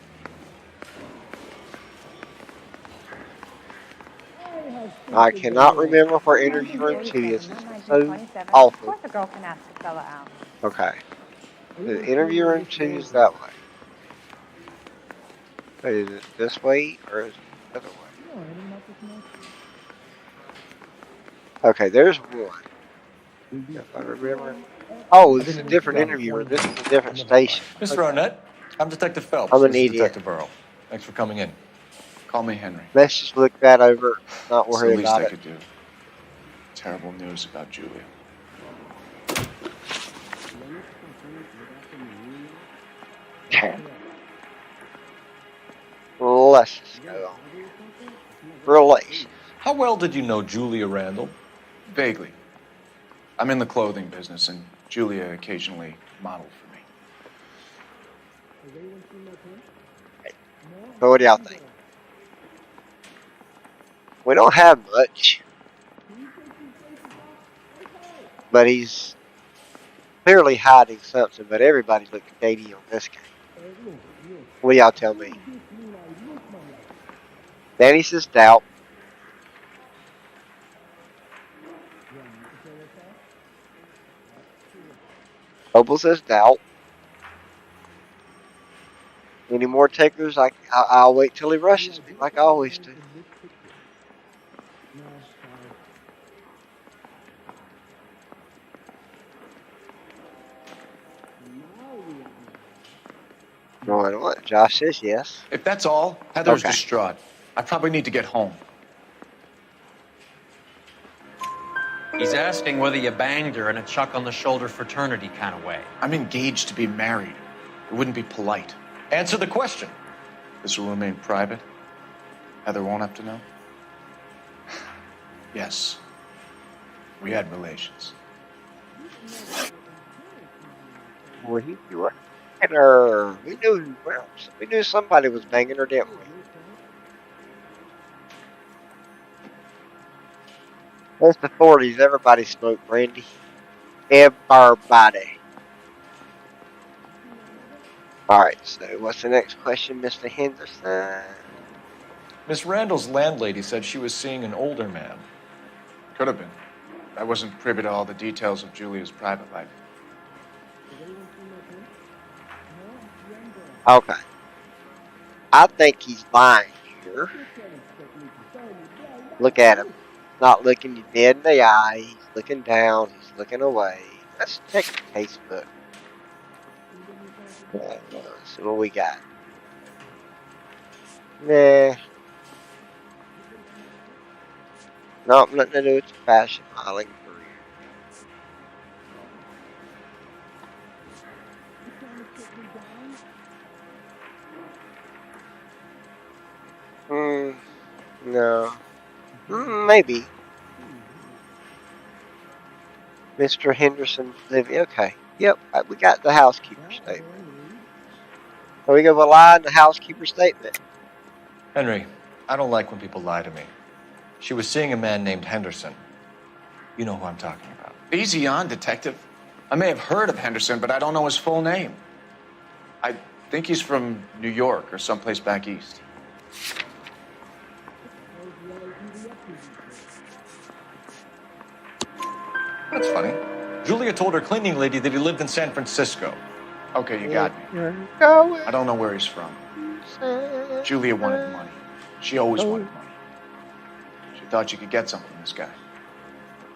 I cannot remember where interview room 2 is. This is so 1927. Of awful. course a girl can ask a fella out. Okay. The interview room 2 is that way. Wait, is it this way or is it the other way? Okay, there's one. If I remember. Oh, this is a different interview room. This is a different station. Mr. Arnett, I'm Detective Phelps. I'm an This is idiot. Detective Earl. Thanks for coming in. Call me Henry. Let's just look that over. Not It's the worry least about I it. could do. Terrible news about Julia. Let's just go on. Relations. How well did you know Julia Randall? Vaguely. I'm in the clothing business, and Julia occasionally modeled for me. So what do y'all think? We don't have much. But he's clearly hiding something, but everybody looks shady on this game. What do y'all tell me? Danny says doubt. Opal says doubt. Any more takers? I'll wait till he rushes me, like I always do. No, what? Josh says yes. If that's all, Heather's Okay. distraught. I probably need to get home. He's asking whether you banged her in a chuck on the shoulder fraternity kind of way. I'm engaged to be married. It wouldn't be polite. Answer the question. This will remain private. Heather won't have to know. Yes. We had relations. Well, you were banging her. We knew somebody was banging her, didn't we? It's the 40s. Everybody smoked brandy. Everybody. Alright, so what's the next question, Mr. Henderson? Miss Randall's landlady said she was seeing an older man. Could have been. I wasn't privy to all the details of Julia's private life. Okay. I think he's lying here. Look at him. Not looking you dead in the eye. He's looking down. He's looking away. Let's check the casebook. Let's see what we got. Nah. Nope, nothing to do with the fashion modeling career. No. Maybe. Mr. Henderson living. Okay. Yep, we got the housekeeper statement. So we go with a lie in the housekeeper statement. Henry, I don't like when people lie to me. She was seeing a man named Henderson. You know who I'm talking about. Easy on, Detective. I may have heard of Henderson, but I don't know his full name. I think he's from New York or someplace back east. That's funny. Julia told her cleaning lady that he lived in San Francisco. Okay, you got me. I don't know where he's from. Julia wanted money. She always wanted money. She thought she could get something from this guy.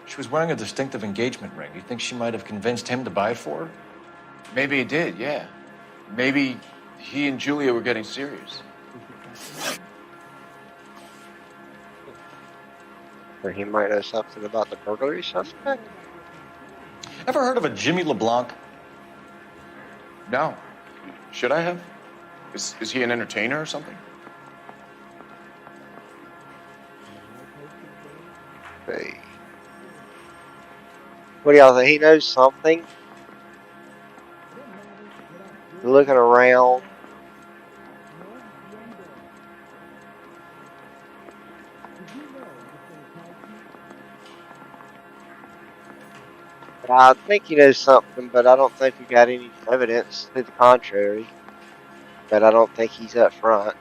She was wearing a distinctive engagement ring. Do you think she might have convinced him to buy it for her? Maybe he did, yeah. Maybe he and Julia were getting serious. Or he might know something about the burglary suspect. Ever heard of a Jimmy LeBlanc? No. Should I have? Is he an entertainer or something? Hey. What do y'all think? He knows something? Looking around. I think he knows something, but I don't think we got any evidence to the contrary. But I don't think he's up front.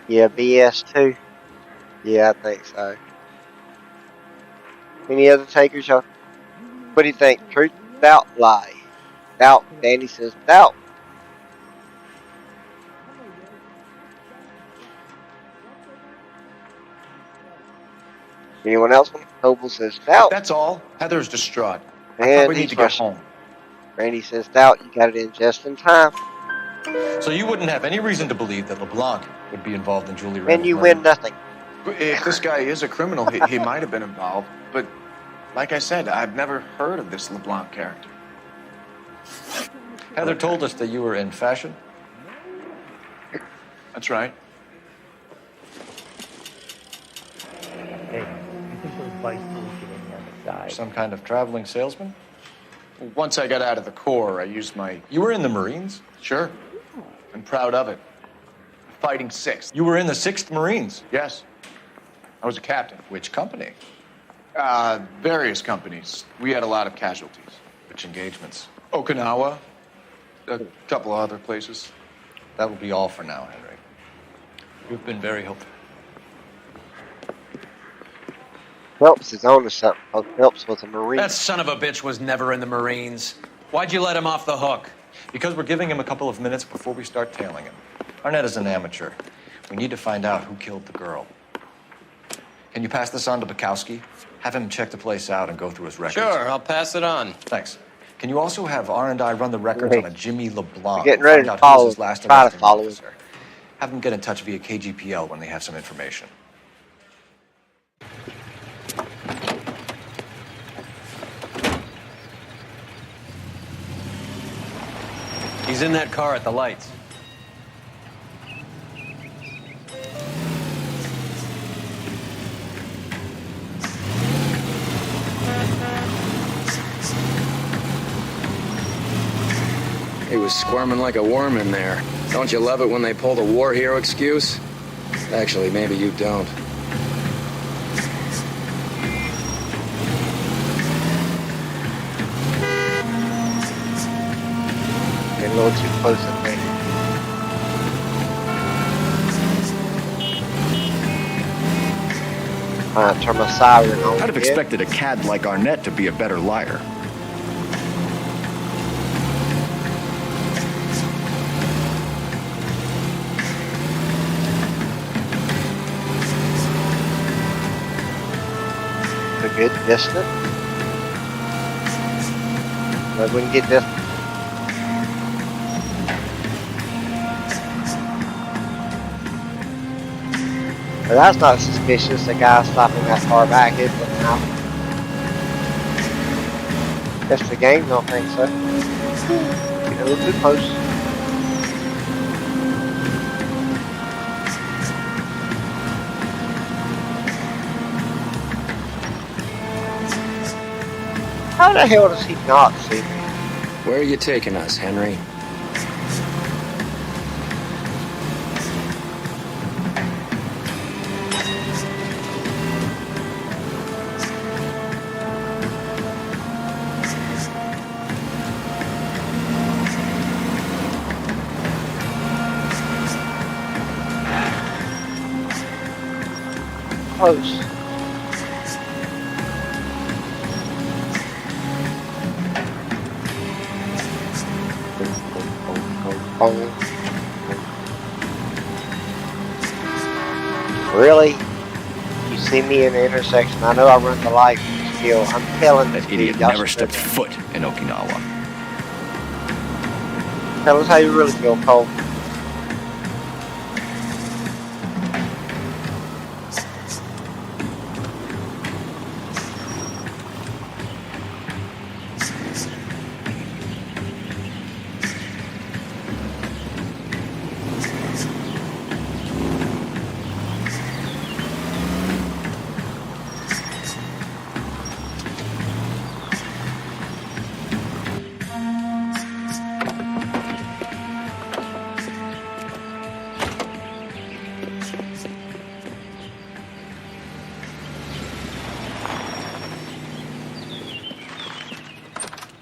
Yeah, BS too. Yeah, I think so. Any other takers, y'all? What do you think? Truth, doubt, lie? Doubt. Danny says doubt. Anyone else? Noble says doubt. That's all. Heather's distraught. I And probably need he's to get rushing. home. Randy says doubt. You got it in just in time. So you wouldn't have any reason to believe that LeBlanc would be involved in Julia And Randall's you murder. win nothing. If this guy is a criminal, he might have been involved. But like I said, I've never heard of this LeBlanc character. Heather told us that you were in fashion. That's right. Hey, you think those bicycles get any on the side? Some kind of traveling salesman? Once I got out of the Corps, I used my... You were in the Marines? Sure. I'm proud of it. Fighting 6th. You were in the 6th Marines? Yes. I was a captain. Which company? Various companies. We had a lot of casualties. Which engagements? Okinawa. A couple of other places. That will be all for now, Henry. You've been very helpful. Phelps is on to something. Phelps was a Marine. That son of a bitch was never in the Marines. Why'd you let him off the hook? Because we're giving him a couple of minutes before we start tailing him. Arnett is an amateur. We need to find out who killed the girl. Can you pass this on to Bukowski? Have him check the place out and go through his records. Sure, I'll pass it on. Thanks. Can you also have R&I run the records on a Jimmy LeBlanc? Getting ready to follow. Try to follow him. Have them get in touch via KGPL when they have some information. He's in that car at the lights. He was squirming like a worm in there. Don't you love it when they pull the war hero excuse? Actually, maybe you don't. Getting a little too close to me. Turn my siren on. I'd have expected a cad like Arnett to be a better liar. A good distance. But we can get this. But that's not suspicious. The guy stopping that car back is looking out. Guess the game don't think so. Get a little too close. How the hell does he not see me? Where are you taking us, Henry? Close. Really? You see me in the intersection. I know I run the light, but still, I'm telling That idiot never stepped foot in Okinawa. Tell us how you really feel, Cole.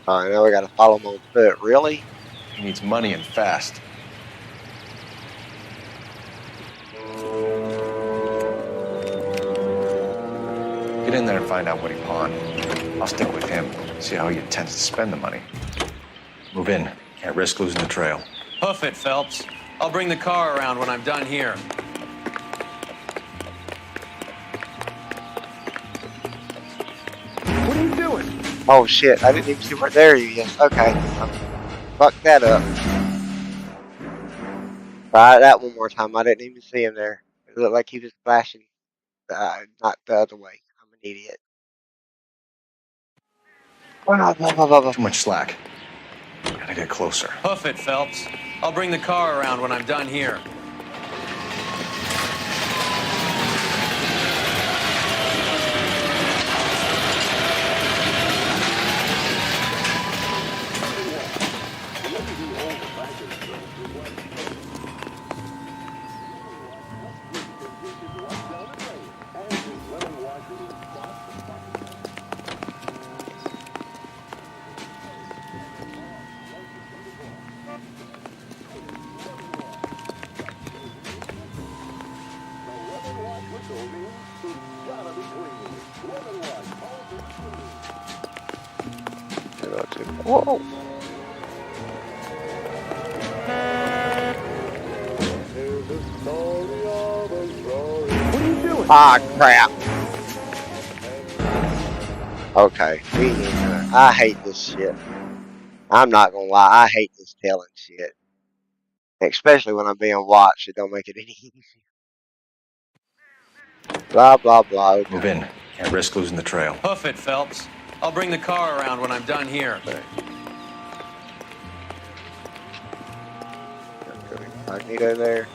Alright, now we gotta follow him on foot. Really? He needs money and fast. Get in there and find out what he pawned. I'll stick with him, see how he intends to spend the money. Move in. Can't risk losing the trail. Hoof it, Phelps. I'll bring the car around when I'm done here. What are you doing? Oh shit, I didn't even see where there you is. Okay. Fuck that up. Try that one more time. I didn't even see him there. It looked like he was flashing. Not the other way. I'm an idiot. Too much slack. Gotta get closer. Hoof it, Phelps. I'll bring the car around when I'm done here. Whoa. Ah, crap. Okay. I hate this shit. I'm not gonna lie. I hate this telling shit. Especially when I'm being watched. It don't make it any easier. Blah, blah, blah. Okay. Move in. Can't risk losing the trail. Hoof it, Phelps. I'll bring the car around when I'm done here. Incognito there.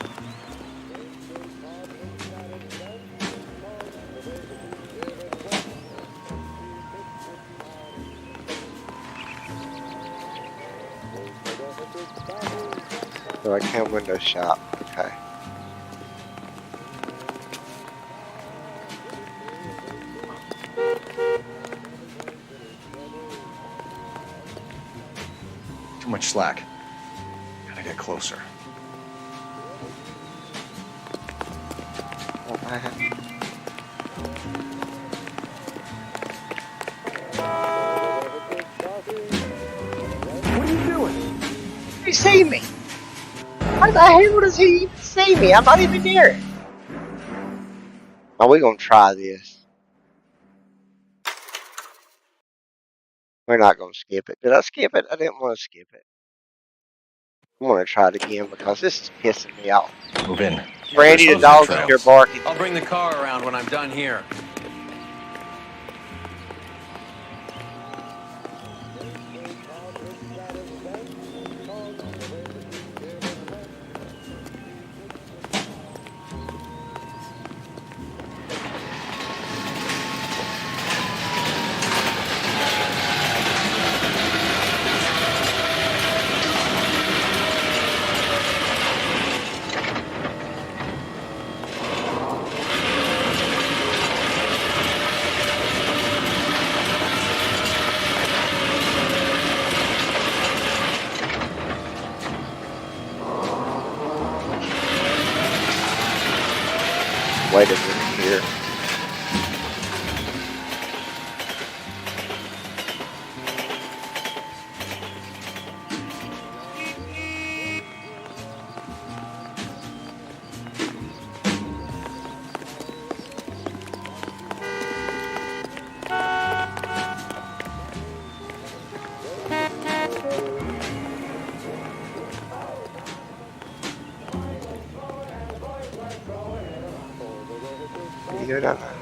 So I can window shop. Okay. Too much slack. Gotta get closer. What are you doing? You see me? How the hell does he even see me? I'm not even near it. Are we gonna try this? We're not gonna skip it. Did I skip it? I didn't want to skip it. I want to try it again because this is pissing me off. Move in. Brandy, the dog's in here barking. I'll bring the car around when I'm done here. Wait a minute here. You go down there.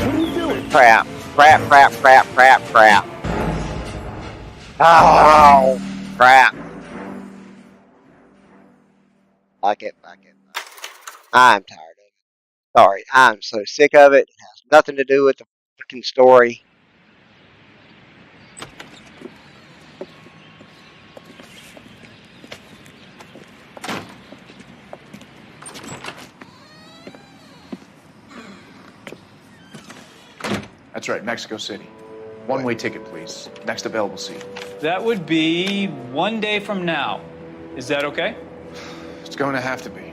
What are you doing? Crap. Crap, crap, crap, crap, crap. Oh, crap. Back it. I'm tired of it. Sorry, I'm so sick of it. It has nothing to do with the freaking story. That's right, Mexico City. One-way ticket, please. Next available seat. That would be 1 day from now. Is that okay? It's going to have to be.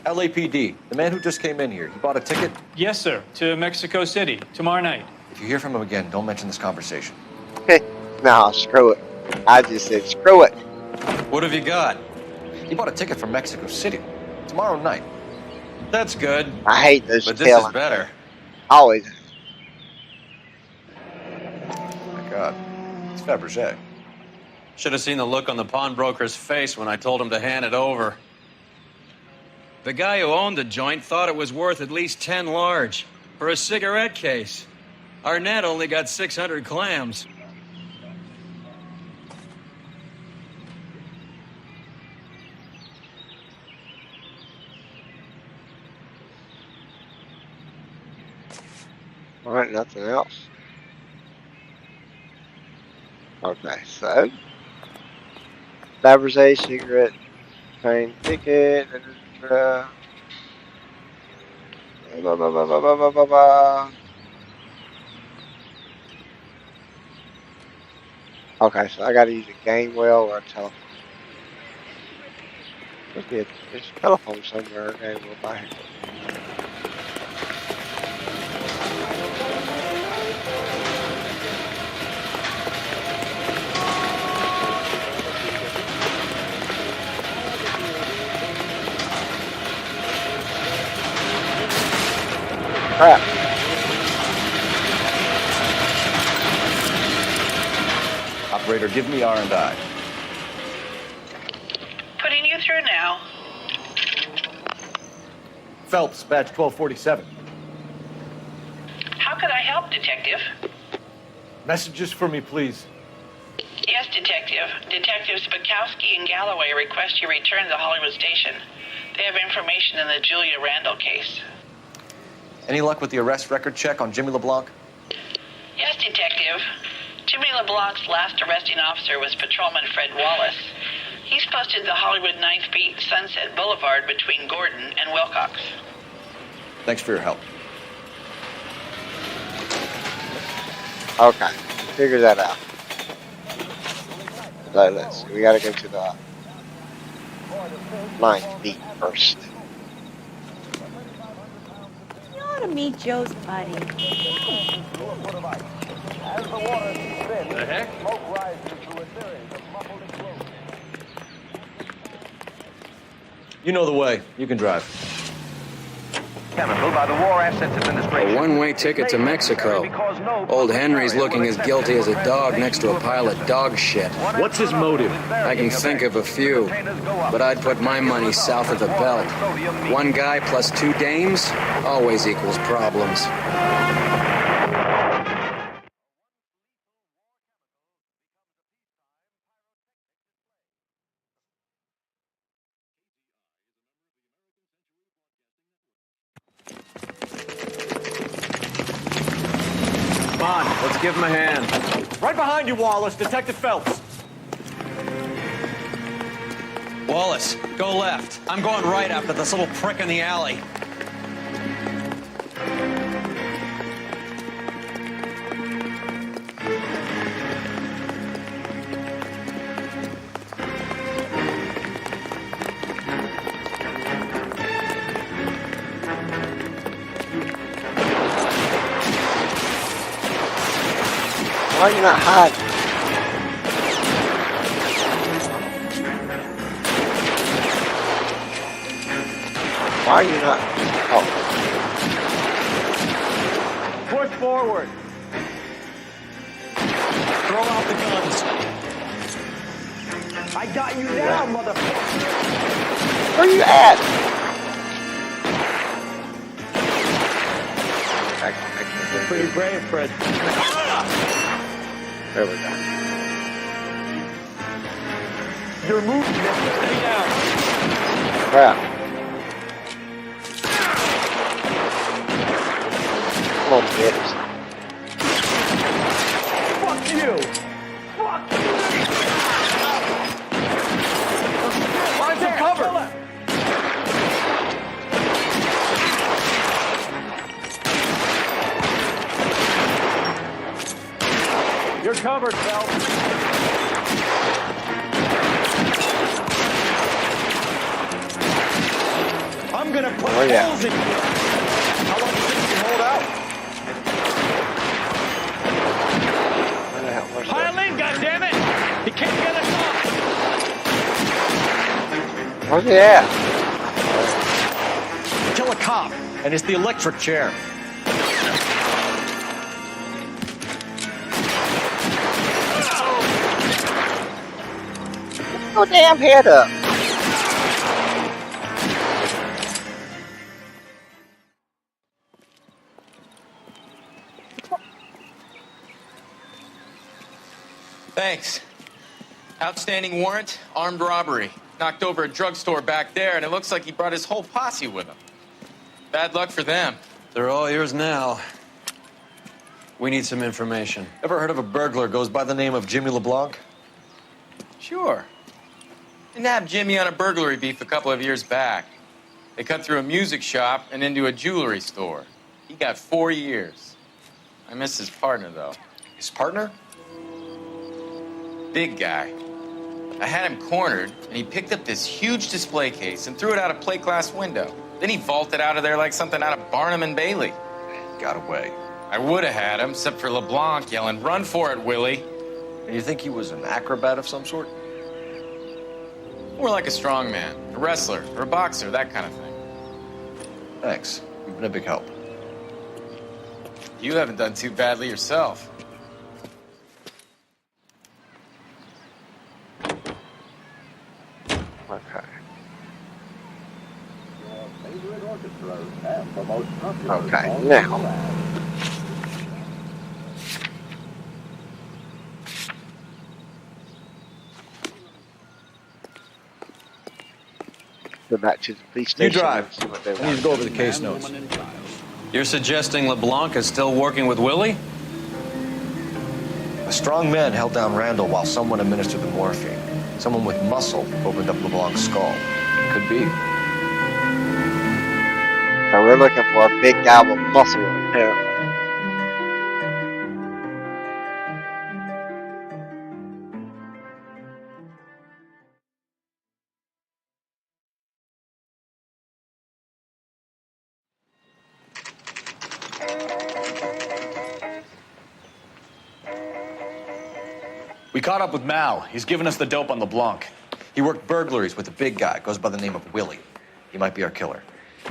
LAPD, the man who just came in here, he bought a ticket? Yes, sir. To Mexico City, tomorrow night. If you hear from him again, don't mention this conversation. No, screw it. I just said screw it. What have you got? He bought a ticket for Mexico City. Tomorrow night. That's good. I hate those But this is better. Always. Oh my God. It's Fabergé. Should have seen the look on the pawnbroker's face when I told him to hand it over. The guy who owned the joint thought it was worth at least 10 large for a cigarette case. Arnett only got 600 clams. Alright, nothing else. Okay, so Fabergé cigarette, train ticket, blah, blah, blah, blah, blah, blah, blah, blah. Okay, so I gotta use a game wheel or a telephone. There's a telephone somewhere, a game wheel by here. Crap. Operator, give me R&I. Putting you through now. Phelps, badge 1247. How could I help, Detective? Messages for me, please. Yes, Detective. Detectives Bukowski and Galloway request you return to Hollywood Station. They have information in the Julia Randall case. Any luck with the arrest record check on Jimmy LeBlanc? Yes, Detective. Jimmy LeBlanc's last arresting officer was Patrolman Fred Wallace. He's posted the Hollywood 9th Beat Sunset Boulevard between Gordon and Wilcox. Thanks for your help. Okay, figure that out. Let's see. We gotta go to the 9th beat first. You ought to meet Joe's buddy. As the water seeps in, The heck? smoke rises through a series of muffled explosions. You know the way. You can drive. Chemical by the War Assets Administration. A one-way ticket to Mexico. Old Henry's looking as guilty as a dog next to a pile of dog shit. What's his motive? I can think of a few, but I'd put my money south of the belt. One guy plus 2 dames always equals problems. Come on, let's give him a hand. Right behind you, Wallace. Detective Phelps. Wallace, go left. I'm going right after this little prick in the alley. Why are you not hiding? Why are you not? Oh. Push forward. Throw out the guns. I got you now, motherfucker. Where you at? Pretty brave, Fred. There we go. Your move, stay down. Crap. Come on, bitch. Fuck you. Fuck you. Find some cover. You're covered, Phelps. I'm gonna put holes in you. How long do you think you can hold out? Pile in, goddammit! He can't get us off. Where's he at? Kill a cop, and it's the electric chair. Oh, damn head up. Thanks. Outstanding warrant, armed robbery. Knocked over a drugstore back there, and it looks like he brought his whole posse with him. Bad luck for them. They're all yours now. We need some information. Ever heard of a burglar goes by the name of Jimmy LeBlanc? Sure. Nabbed Jimmy on a burglary beef a couple of years back. They cut through a music shop and into a jewelry store. He got 4 years. I miss his partner, though. His partner? Big guy. I had him cornered, and he picked up this huge display case and threw it out a plate glass window. Then he vaulted out of there like something out of Barnum and Bailey. Got away. I would have had him, except for LeBlanc yelling, "Run for it, Willie!" And you think he was an acrobat of some sort? More like a strongman, a wrestler, or a boxer, that kind of thing. Thanks. You've been a big help. You haven't done too badly yourself. Okay. Okay, now. Go back to the police You station drive. and see what they I need want. to go over the case notes. You're suggesting LeBlanc is still working with Willie? A strong man held down Randall while someone administered the morphine. Someone with muscle opened up LeBlanc's skull. Could be. So we're looking for a big guy with muscle, apparently. We caught up with Mao. He's given us the dope on LeBlanc. He worked burglaries with a big guy. Goes by the name of Willie. He might be our killer.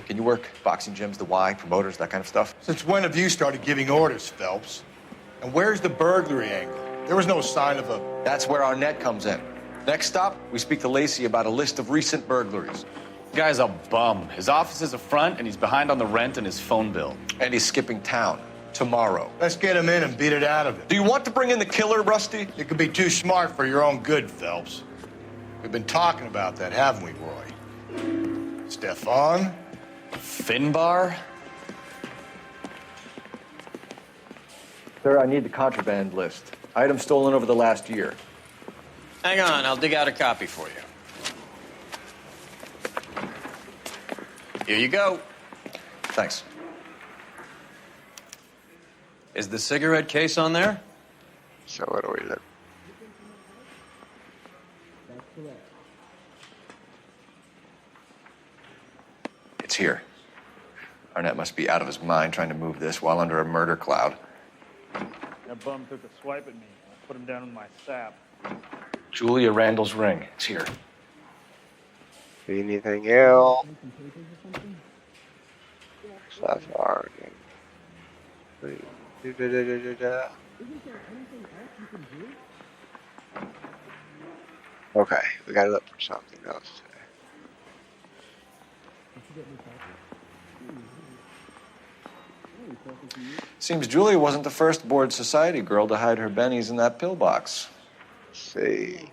Can you work boxing gyms, the Y, promoters, that kind of stuff? Since when have you started giving orders, Phelps? And where's the burglary angle? There was no sign of a... That's where our net comes in. Next stop, we speak to Lacey about a list of recent burglaries. Guy's a bum. His office is a front, and he's behind on the rent and his phone bill. And he's skipping town tomorrow. Let's get him in and beat it out of him. Do you want to bring in the killer, Rusty? You could be too smart for your own good, Phelps. We've been talking about that, haven't we, Roy? Stefan? Finbar? Sir, I need the contraband list. Items stolen over the last year. Hang on, I'll dig out a copy for you. Here you go. Thanks. Is the cigarette case on there? So what do we look? That's correct. It's here. Arnett must be out of his mind trying to move this while under a murder cloud. That bum took a swipe at me. I put him down with my sap. Julia Randall's ring. It's here. Anything else? So far. Okay, we gotta look for something else. Seems Julia wasn't the first bored society girl to hide her bennies in that pillbox. Let's see.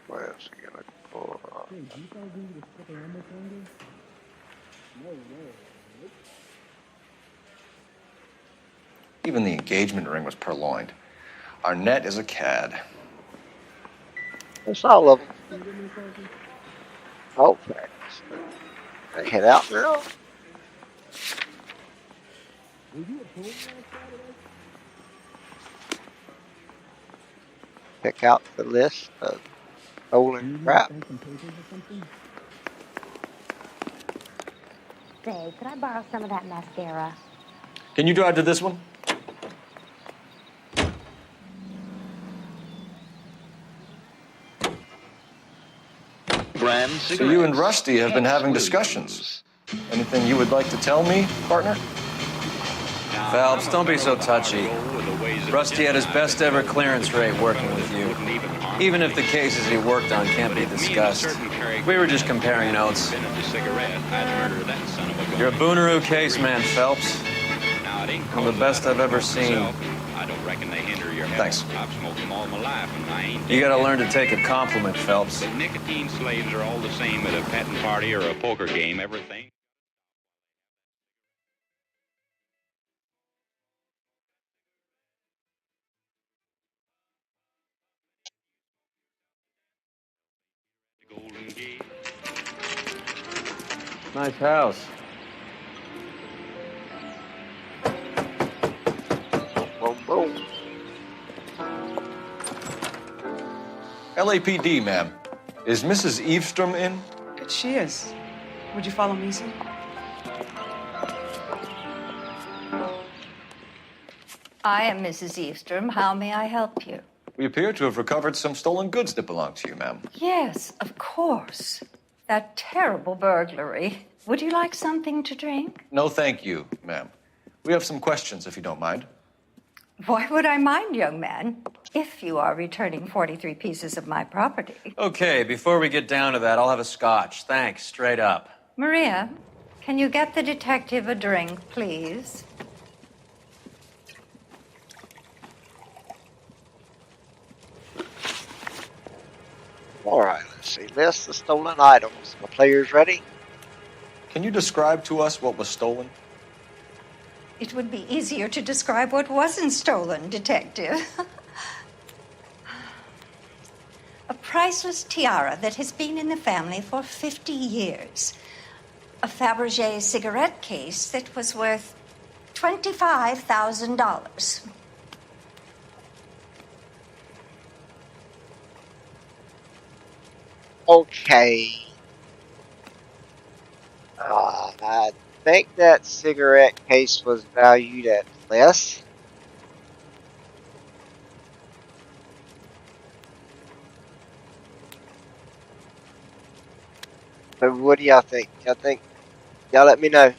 What else are we gonna pull off? Even the engagement ring was purloined. Arnett is a cad. That's all of them. Oh, thanks. They head out now. Pick out the list of stolen crap. Say, could I borrow some of that mascara? Can you drive to this one? So you and Rusty have been having discussions. Anything you would like to tell me, partner? Phelps, don't be so touchy. Rusty had his best ever clearance rate working with you. Even if the cases he worked on can't be discussed. We were just comparing notes. You're a Booneroo case man, Phelps. I'm the best I've ever seen. Thanks. You gotta learn to take a compliment, Phelps. Nicotine slaves are all the same at a petting party or a poker game. Everything. Nice house. Boom, boom. LAPD, ma'am. Is Mrs. Eavestrom in? She is. Would you follow me, sir? I am Mrs. Eavestrom. How may I help you? We appear to have recovered some stolen goods that belong to you, ma'am. Yes, of course. That terrible burglary. Would you like something to drink? No, thank you, ma'am. We have some questions, if you don't mind. Why would I mind, young man, if you are returning 43 pieces of my property? Okay, before we get down to that, I'll have a scotch. Thanks, straight up. Maria, can you get the detective a drink, please? All right, let's see. List the stolen items. My players ready? Can you describe to us what was stolen? It would be easier to describe what wasn't stolen, Detective. A priceless tiara that has been in the family for 50 years. A Fabergé cigarette case that was worth $25,000. Okay. I think that cigarette case was valued at less. So what do y'all think? Y'all let me know.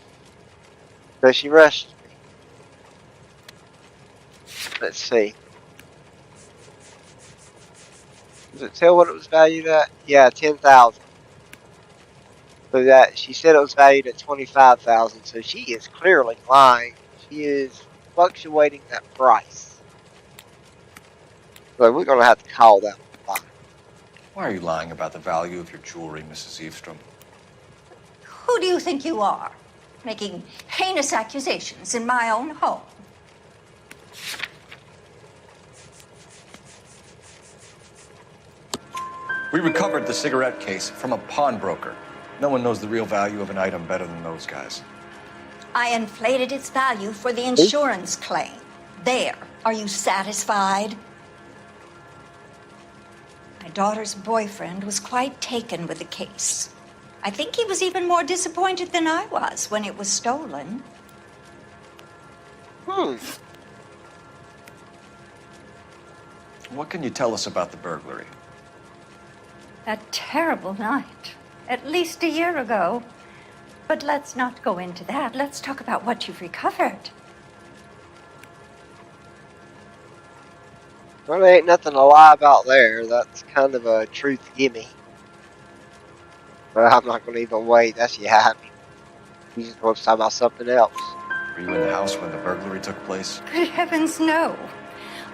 So she rushed me. Let's see. Does it tell what it was valued at? Yeah, 10,000. So that she said it was valued at 25,000. So she is clearly lying. She is fluctuating that price. So we're gonna have to call that one lie. Why are you lying about the value of your jewelry, Mrs. Eavestrom? Who do you think you are? Making heinous accusations in my own home. We recovered the cigarette case from a pawnbroker. No one knows the real value of an item better than those guys. I inflated its value for the insurance claim. There. Are you satisfied? My daughter's boyfriend was quite taken with the case. I think he was even more disappointed than I was when it was stolen. What can you tell us about the burglary? A terrible night. At least a year ago. But let's not go into that. Let's talk about what you've recovered. Well, there ain't nothing to lie about there. That's kind of a truth gimme. But I'm not going to even wait. That's you happy. You just want to talk about something else. Were you in the house when the burglary took place? Good heavens, no.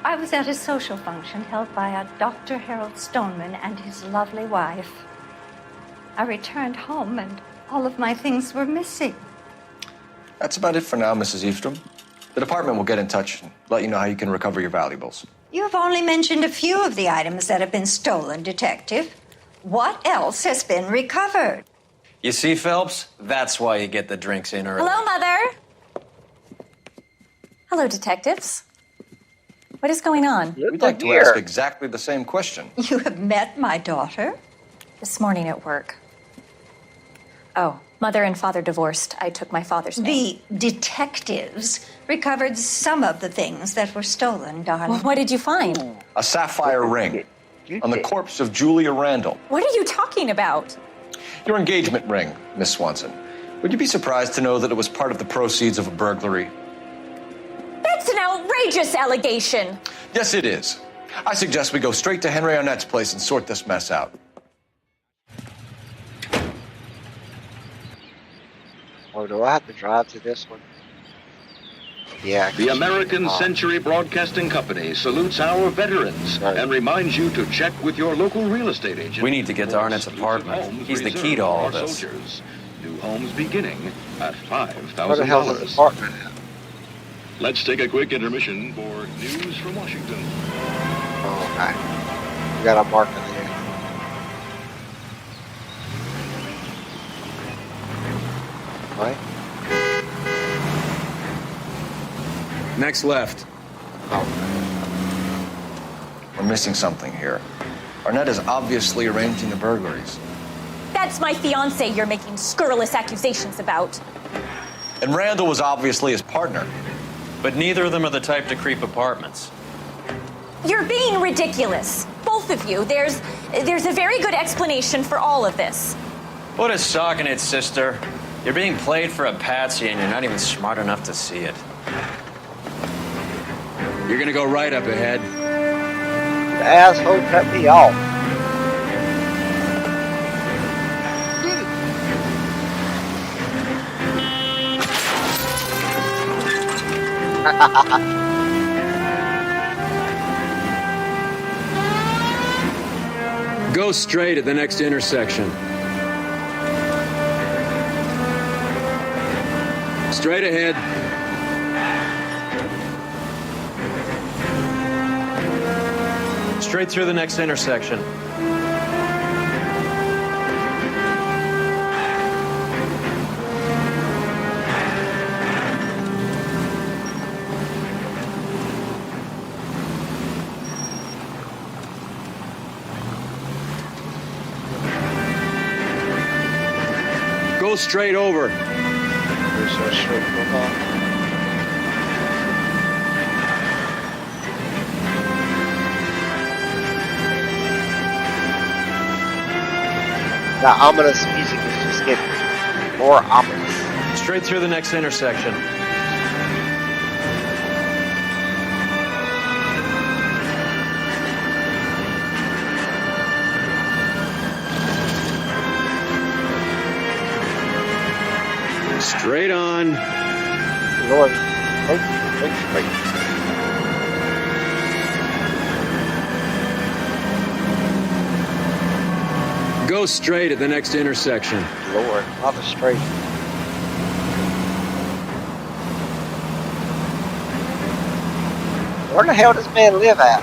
I was at a social function held by a Dr. Harold Stoneman and his lovely wife. I returned home and all of my things were missing. That's about it for now, Mrs. Eavestrom. The department will get in touch and let you know how you can recover your valuables. You have only mentioned a few of the items that have been stolen, Detective. What else has been recovered? You see, Phelps? That's why you get the drinks in early. Hello, Mother. Hello, detectives. What is going on? We'd like to ask exactly the same question. You have met my daughter? This morning at work. Oh, Mother and Father divorced. I took my father's name. The detectives recovered some of the things that were stolen, darling. Well, what did you find? A sapphire ring on the corpse of Julia Randall. What are you talking about? Your engagement ring, Miss Swanson. Would you be surprised to know that it was part of the proceeds of a burglary? That's an outrageous allegation. Yes, it is. I suggest we go straight to Henry Arnett's place and sort this mess out. Oh, do I have to drive to this one? Yeah. The American Century Broadcasting Company salutes our veterans and reminds you to check with your local real estate agent. We need to get to Arnett's apartment. He's the key to all of this. Soldiers. New homes beginning at $5,000. Where the hell is his apartment at? Let's take a quick intermission for news from Washington. Oh, okay. We got a marker there. Right? Next left. We're missing something here. Arnett is obviously arranging the burglaries. That's my fiance you're making scurrilous accusations about. And Randall was obviously his partner. But neither of them are the type to creep apartments. You're being ridiculous. Both of you. There's a very good explanation for all of this. Put a sock in it, sister. You're being played for a patsy and you're not even smart enough to see it. You're gonna go right up ahead. The asshole cut me off. Go straight at the next intersection. Straight ahead. Straight through the next intersection. Go straight over. There's so straight from off. The ominous music is just getting more ominous. Straight through the next intersection. Straight on. Lord, straight. Go straight at the next intersection. Lord, not a straight. Where the hell does man live at?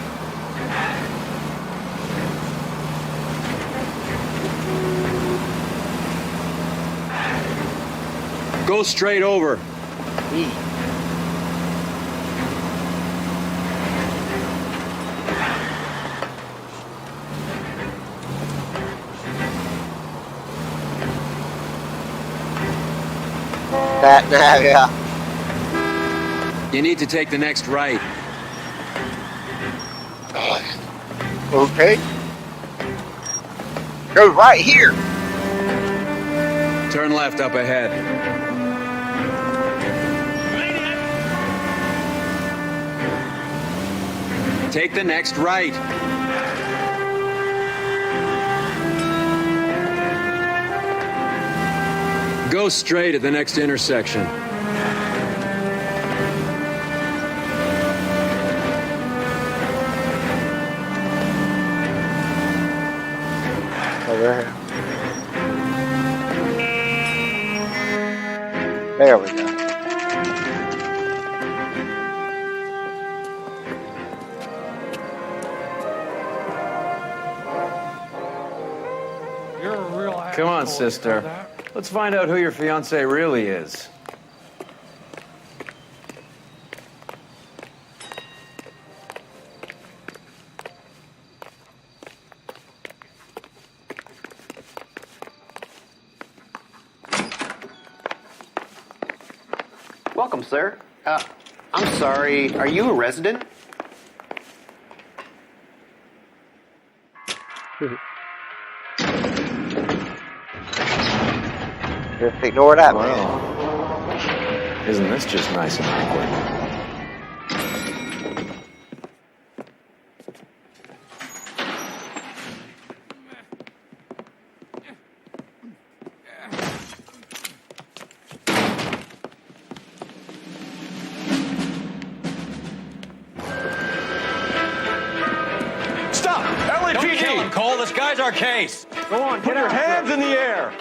Go straight over. That now, yeah. You need to take the next right. Okay. Go right here. Turn left up ahead. Take the next right. Go straight at the next intersection. Over here. There we go. You're a real asshole. Come on, sister. Let's find out who your fiance really is. Welcome, sir. I'm sorry, are you a resident? Just ignore that one. Isn't this just nice and awkward? Stop! LAPD! Don't kill him, Cole. This guy's our case. Go on, put your hands in the air!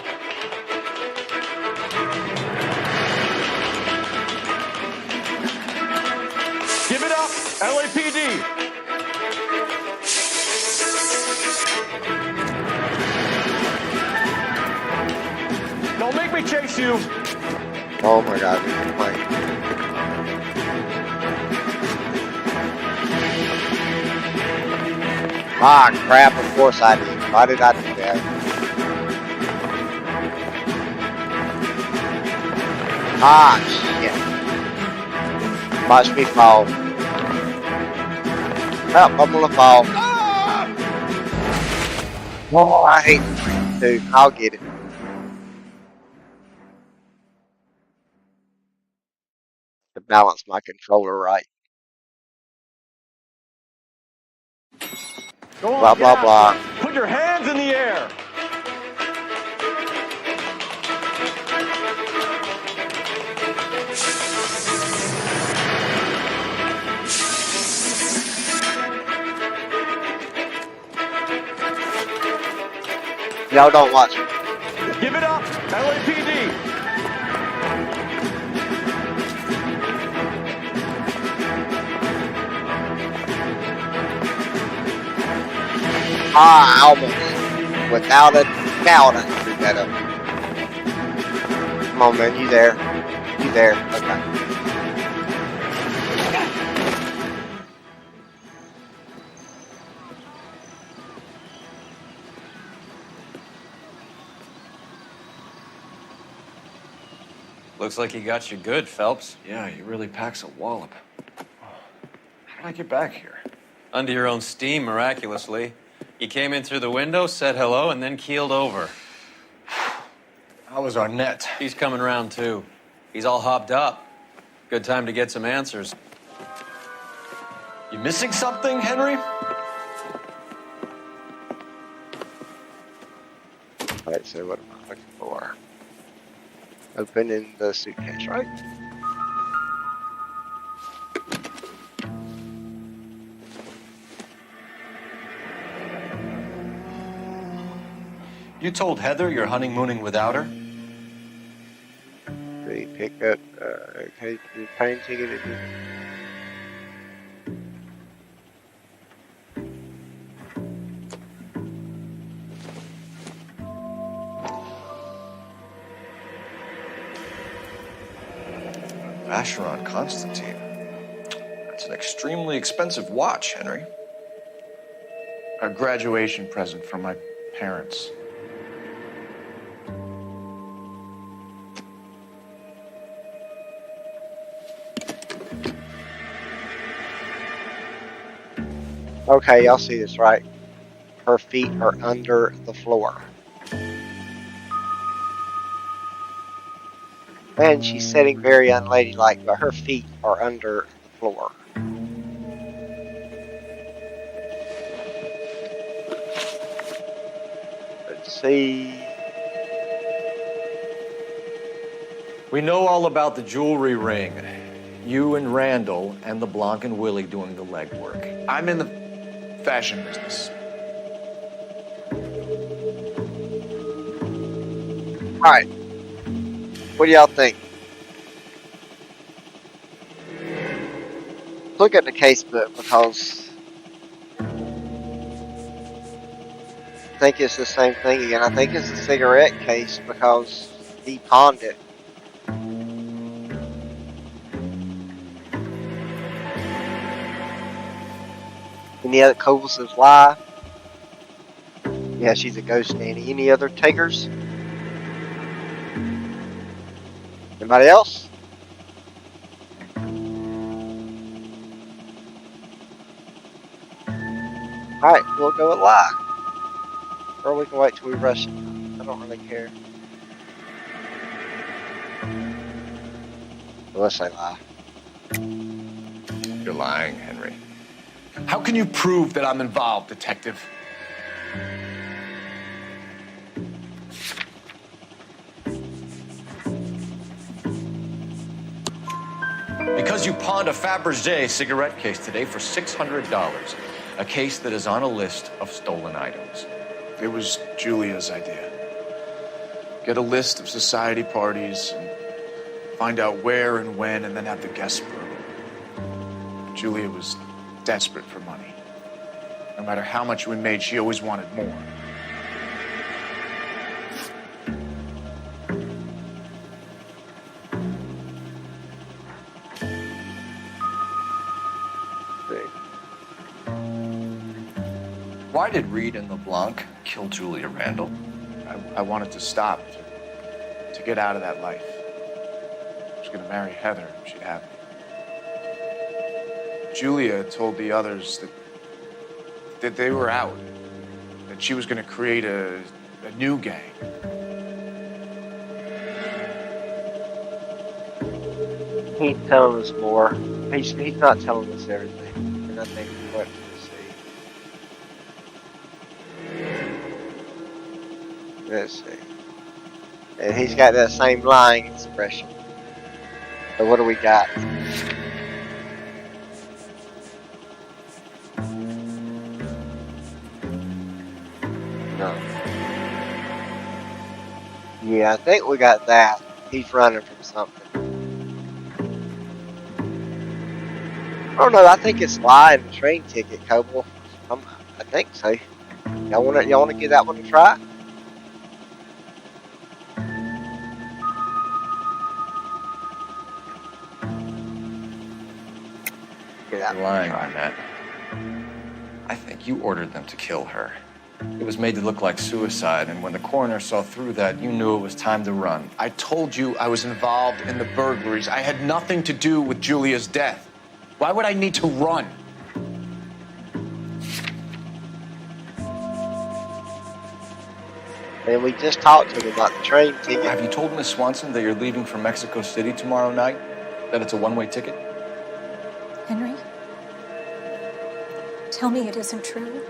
Give it up, LAPD! Don't make me chase you! Oh my God, we can fight. Ah, crap, of course I did. Why did I do that? Ah, shit. Watch me fall. Oh, I'm gonna fall. Oh, I hate this, dude. I'll get it. balance my controller right. Go on, Blah, get blah, after blah. it. Put your hands in the air. Y'all don't watch me. Give it up, LAPD. Almost. Without a doubt, I screwed that up. Come on, man. You there. You there. Okay. Looks like he got you good, Phelps. Yeah, he really packs a wallop. How did I get back here? Under your own steam, miraculously. You came in through the window, said hello, and then keeled over. How was Arnett? He's coming round, too. He's all hopped up. Good time to get some answers. You missing something, Henry? Alright, so what am I looking for? Opening the suitcase, right? You told Heather you're honeymooning without her? They pick up, okay, the plane ticket again. Vacheron Constantine. That's an extremely expensive watch, Henry. A graduation present from my parents. Okay, y'all see this, right? Her feet are under the floor. And she's sitting very unladylike, but her feet are under the floor. Let's see. We know all about the jewelry ring. You and Randall and the Blanc and Willie doing the legwork. I'm in the fashion business. Alright. What do y'all think? Look at the casebook because I think it's the same thing again. I think it's a cigarette case because he pawned it. Any other Cobus is live? Yeah, she's a ghost nanny. Any other takers? Anybody else? Alright, we'll go with live. Or we can wait till we rush it. I don't really care. Well, let's say live. You're lying, Henry. How can you prove that I'm involved, Detective? Because you pawned a Fabergé cigarette case today for $600. A case that is on a list of stolen items. It was Julia's idea. Get a list of society parties and find out where and when and then have the guests burn. Julia was desperate for money. No matter how much we made, she always wanted more. Why did Reed and LeBlanc kill Julia Randall? I wanted to stop, to get out of that life. I was going to marry Heather and she'd have me. Julia told the others that they were out, that she was going to create a new gang. He's telling us more. He's not telling us everything. And I think what let's see. And he's got that same lying expression. So what do we got? No. Yeah, I think we got that. He's running from something. I don't know. I think it's lying the train ticket, Coble. I think so. Y'all wanna give that one a try? You're lying on that. I think you ordered them to kill her. It was made to look like suicide, and when the coroner saw through that, you knew it was time to run. I told you I was involved in the burglaries. I had nothing to do with Julia's death. Why would I need to run? And we just talked to him about the train ticket. Have you told Miss Swanson that you're leaving for Mexico City tomorrow night? That it's a one-way ticket? Henry? Tell me it isn't true.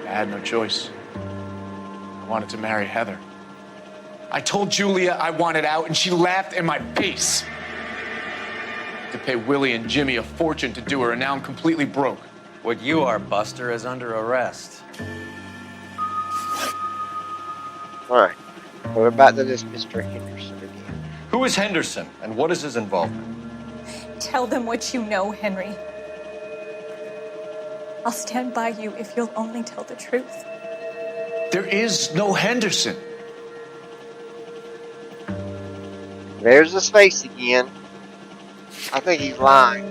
I had no choice. I wanted to marry Heather. I told Julia I wanted out, and she laughed in my face. To pay Willie and Jimmy a fortune to do her, and now I'm completely broke. What you are, Buster, is under arrest. Alright. We're back to this Mr. Henderson again. Who is Henderson, and what is his involvement? Tell them what you know, Henry. I'll stand by you if you'll only tell the truth. There is no Henderson. There's his face again. I think he's lying.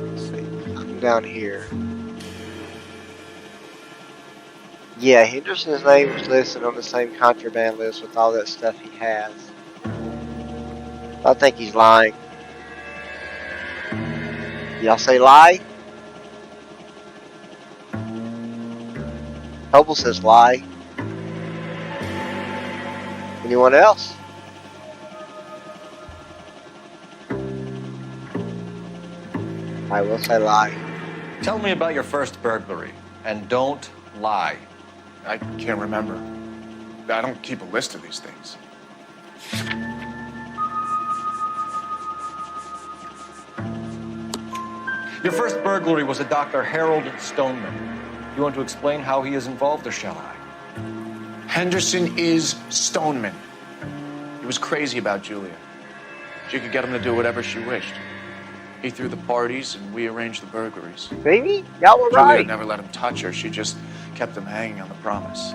Let's see. I'm down here. Yeah, Henderson's name was listed on the same contraband list with all that stuff he has. I think he's lying. Y'all say lie? Hubble says lie. Anyone else? I will say lie. Tell me about your first burglary, and don't lie. I can't remember. I don't keep a list of these things. Your first burglary was a Dr. Harold Stoneman. You want to explain how he is involved, or shall I? Henderson is Stoneman. He was crazy about Julia. She could get him to do whatever she wished. He threw the parties, and we arranged the burglaries. Baby, y'all were Julia right. never let him touch her. She just kept him hanging on the promise.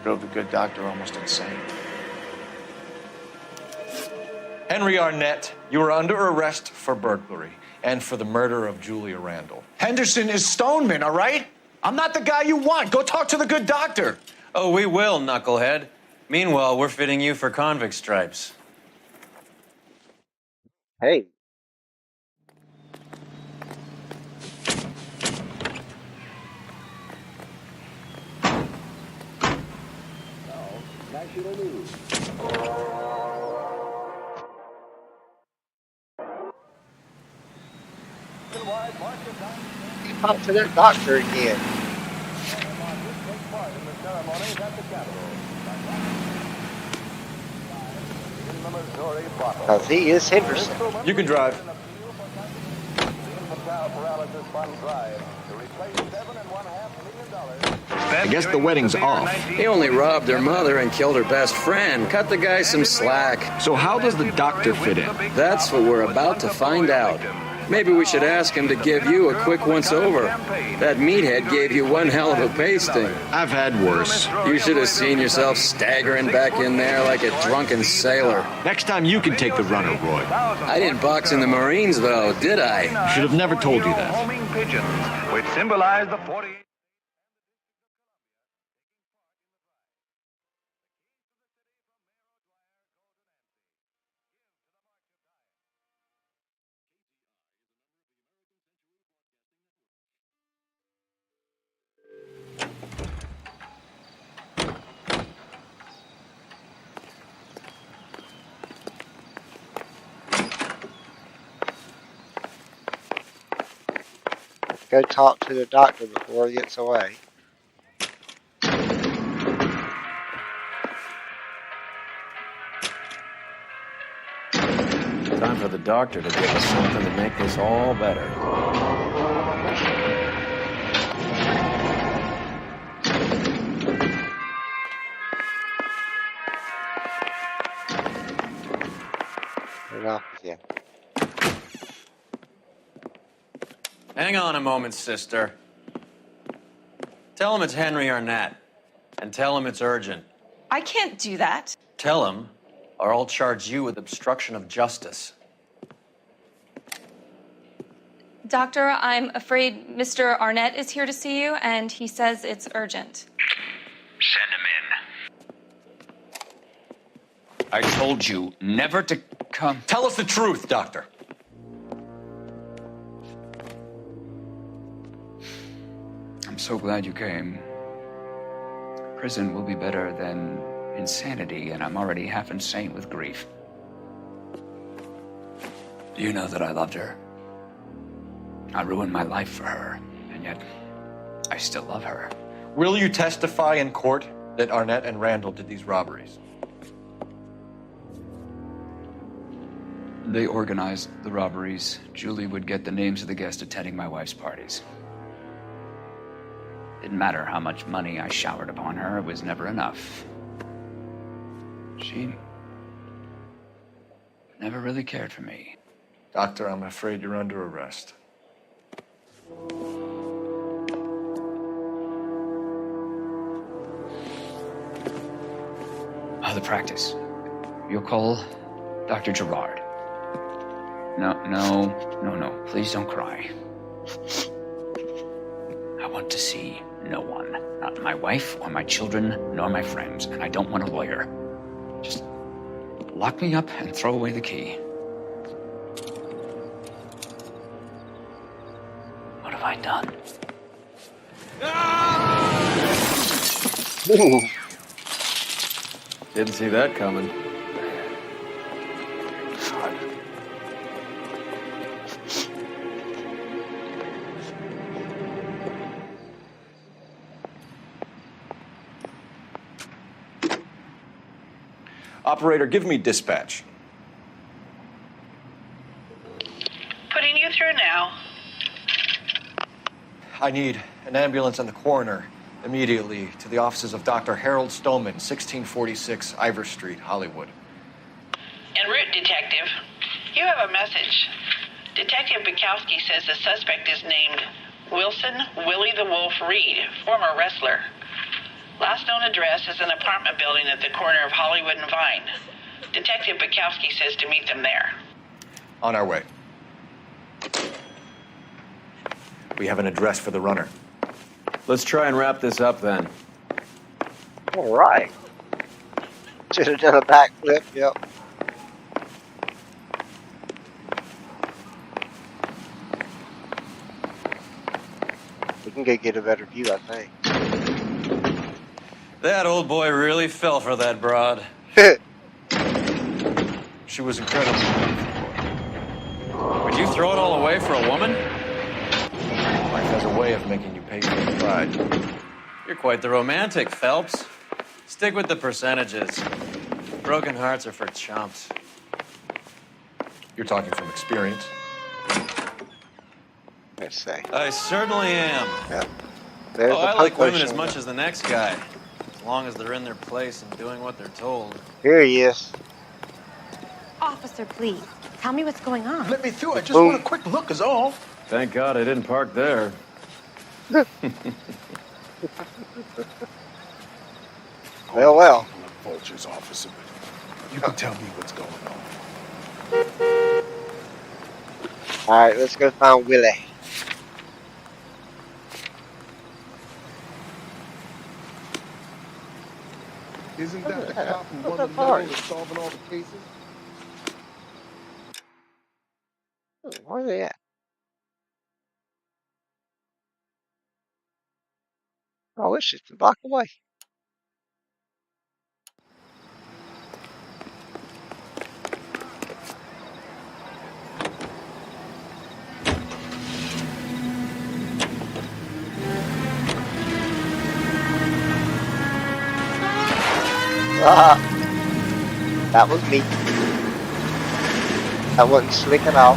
Drove the good doctor almost insane. Henry Arnett, you are under arrest for burglary and for the murder of Julia Randall. Henderson is Stoneman, all right? I'm not the guy you want. Go talk to the good doctor. Oh, we will, knucklehead. Meanwhile, we're fitting you for convict stripes. Hey. National News. Talk to that doctor again. Because he is Henderson. You can drive. I guess the wedding's off. He only robbed her mother and killed her best friend. Cut the guy some slack. So how does the doctor fit in? That's what we're about to find out. Maybe we should ask him to give you a quick once-over. That meathead gave you one hell of a pasting. I've had worse. You should have seen yourself staggering back in there like a drunken sailor. Next time you can take the runner, Roy. I didn't box in the Marines, though, did I? Should have never told you that. Homing pigeons, which symbolize the 48. go talk to the doctor before he gets away. Time for the doctor to give us something to make this all better. Yeah. Hang on a moment, sister. Tell him it's Henry Arnett, and tell him it's urgent. I can't do that. Tell him, or I'll charge you with obstruction of justice. Doctor, I'm afraid Mr. Arnett is here to see you, and he says it's urgent. Send him in. I told you never to come. Tell us the truth, Doctor. I'm so glad you came. Prison will be better than insanity, and I'm already half insane with grief. You know that I loved her. I ruined my life for her, and yet I still love her. Will you testify in court that Arnett and Randall did these robberies? They organized the robberies. Julie would get the names of the guests attending my wife's parties. Didn't matter how much money I showered upon her, it was never enough. She never really cared for me. Doctor, I'm afraid you're under arrest. The practice. You'll call Dr. Gerard. No. Please don't cry. I want to see no one. Not my wife or my children, nor my friends. And I don't want a lawyer. Just lock me up and throw away the key. What have I done? Ooh. Didn't see that coming. Operator, give me dispatch. Putting you through now. I need an ambulance and the coroner immediately to the offices of Dr. Harold Stoneman, 1646 Ivor Street, Hollywood. En route, Detective. You have a message. Detective Bukowski says the suspect is named Wilson Willie the Wolf Reed, former wrestler. Last known address is an apartment building at the corner of Hollywood and Vine. Detective Bukowski says to meet them there. On our way. We have an address for the runner. Let's try and wrap this up then. All right. Should have done a backflip, yep. We can go get a better view, I think. That old boy really fell for that broad. She was incredible. Would you throw it all away for a woman? Life has a way of making you pay for your pride. You're quite the romantic, Phelps. Stick with the percentages. Broken hearts are for chumps. You're talking from experience. Let's say. I certainly am. Yep. There's I like women as much as the next guy. As long as they're in their place and doing what they're told. Here he is. Officer, please. Tell me what's going on. Let me through. I just want a quick look is all. Thank God I didn't park there. Well. Vulture's officer. You can tell me what's going on. All right, let's go find Willie. Isn't that the cop who won the medal in solving all the cases? Where are they at? Oh, it's just a block away. That was me. That wasn't slick at all.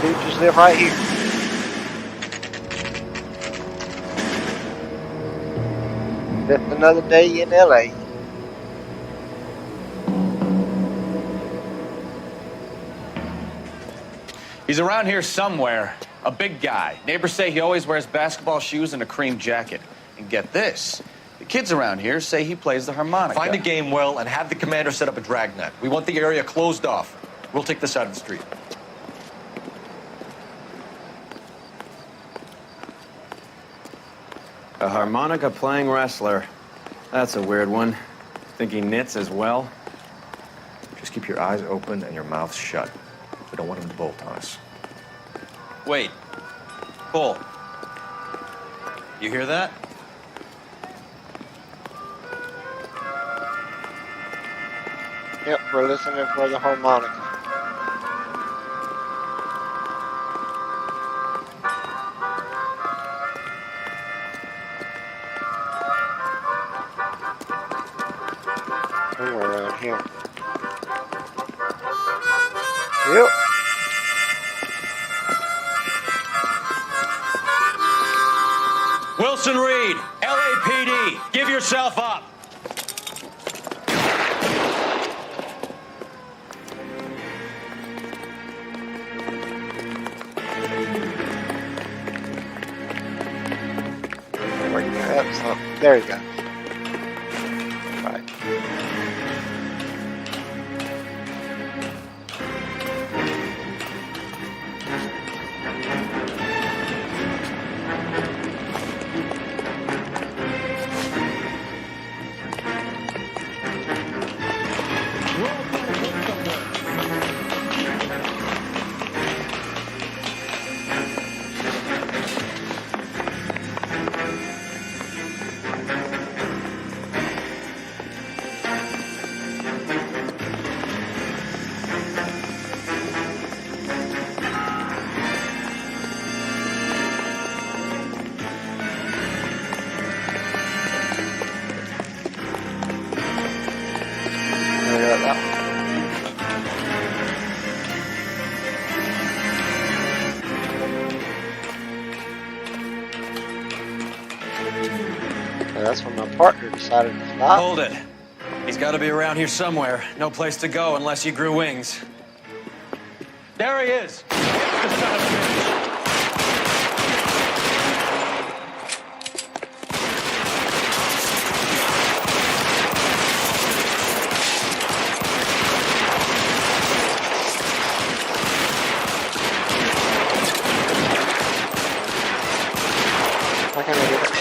Dude, just live right here. Just another day in LA. He's around here somewhere. A big guy. Neighbors say he always wears basketball shoes and a cream jacket. And get this, the kids around here say he plays the harmonica. Find a game well and have the commander set up a dragnet. We want the area closed off. We'll take this side of the street. A harmonica-playing wrestler. That's a weird one. Think he knits as well? Just keep your eyes open and your mouth shut. We don't want him to bolt on us. Wait. Bull. You hear that? Yep, we're listening for the harmonica. Somewhere around here. Yep. Wilson Reed, LAPD, give yourself up. There you go. Right. That's when my partner decided to stop. Hold it. He's got to be around here somewhere. No place to go unless he grew wings. There he is. The son of a bitch. How can I do that?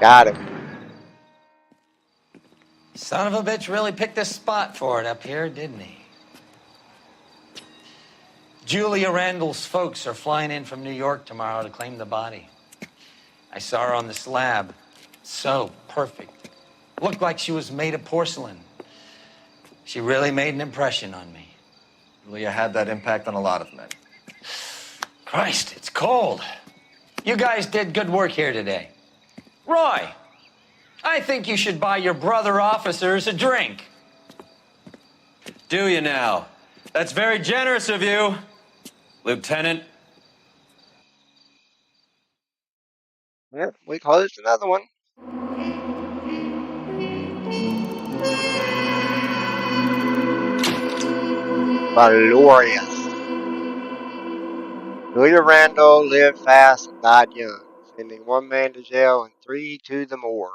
Got him. Son of a bitch really picked a spot for it up here, didn't he? Julia Randall's folks are flying in from New York tomorrow to claim the body. I saw her on the slab. So perfect. Looked like she was made of porcelain. She really made an impression on me. Julia had that impact on a lot of men. Christ, it's cold. You guys did good work here today. Roy, I think you should buy your brother officers a drink. Do you now? That's very generous of you, Lieutenant. Yep, we closed another one. Glorious. Julia Randall lived fast and died young, sending one man to jail and 3 to the morgue.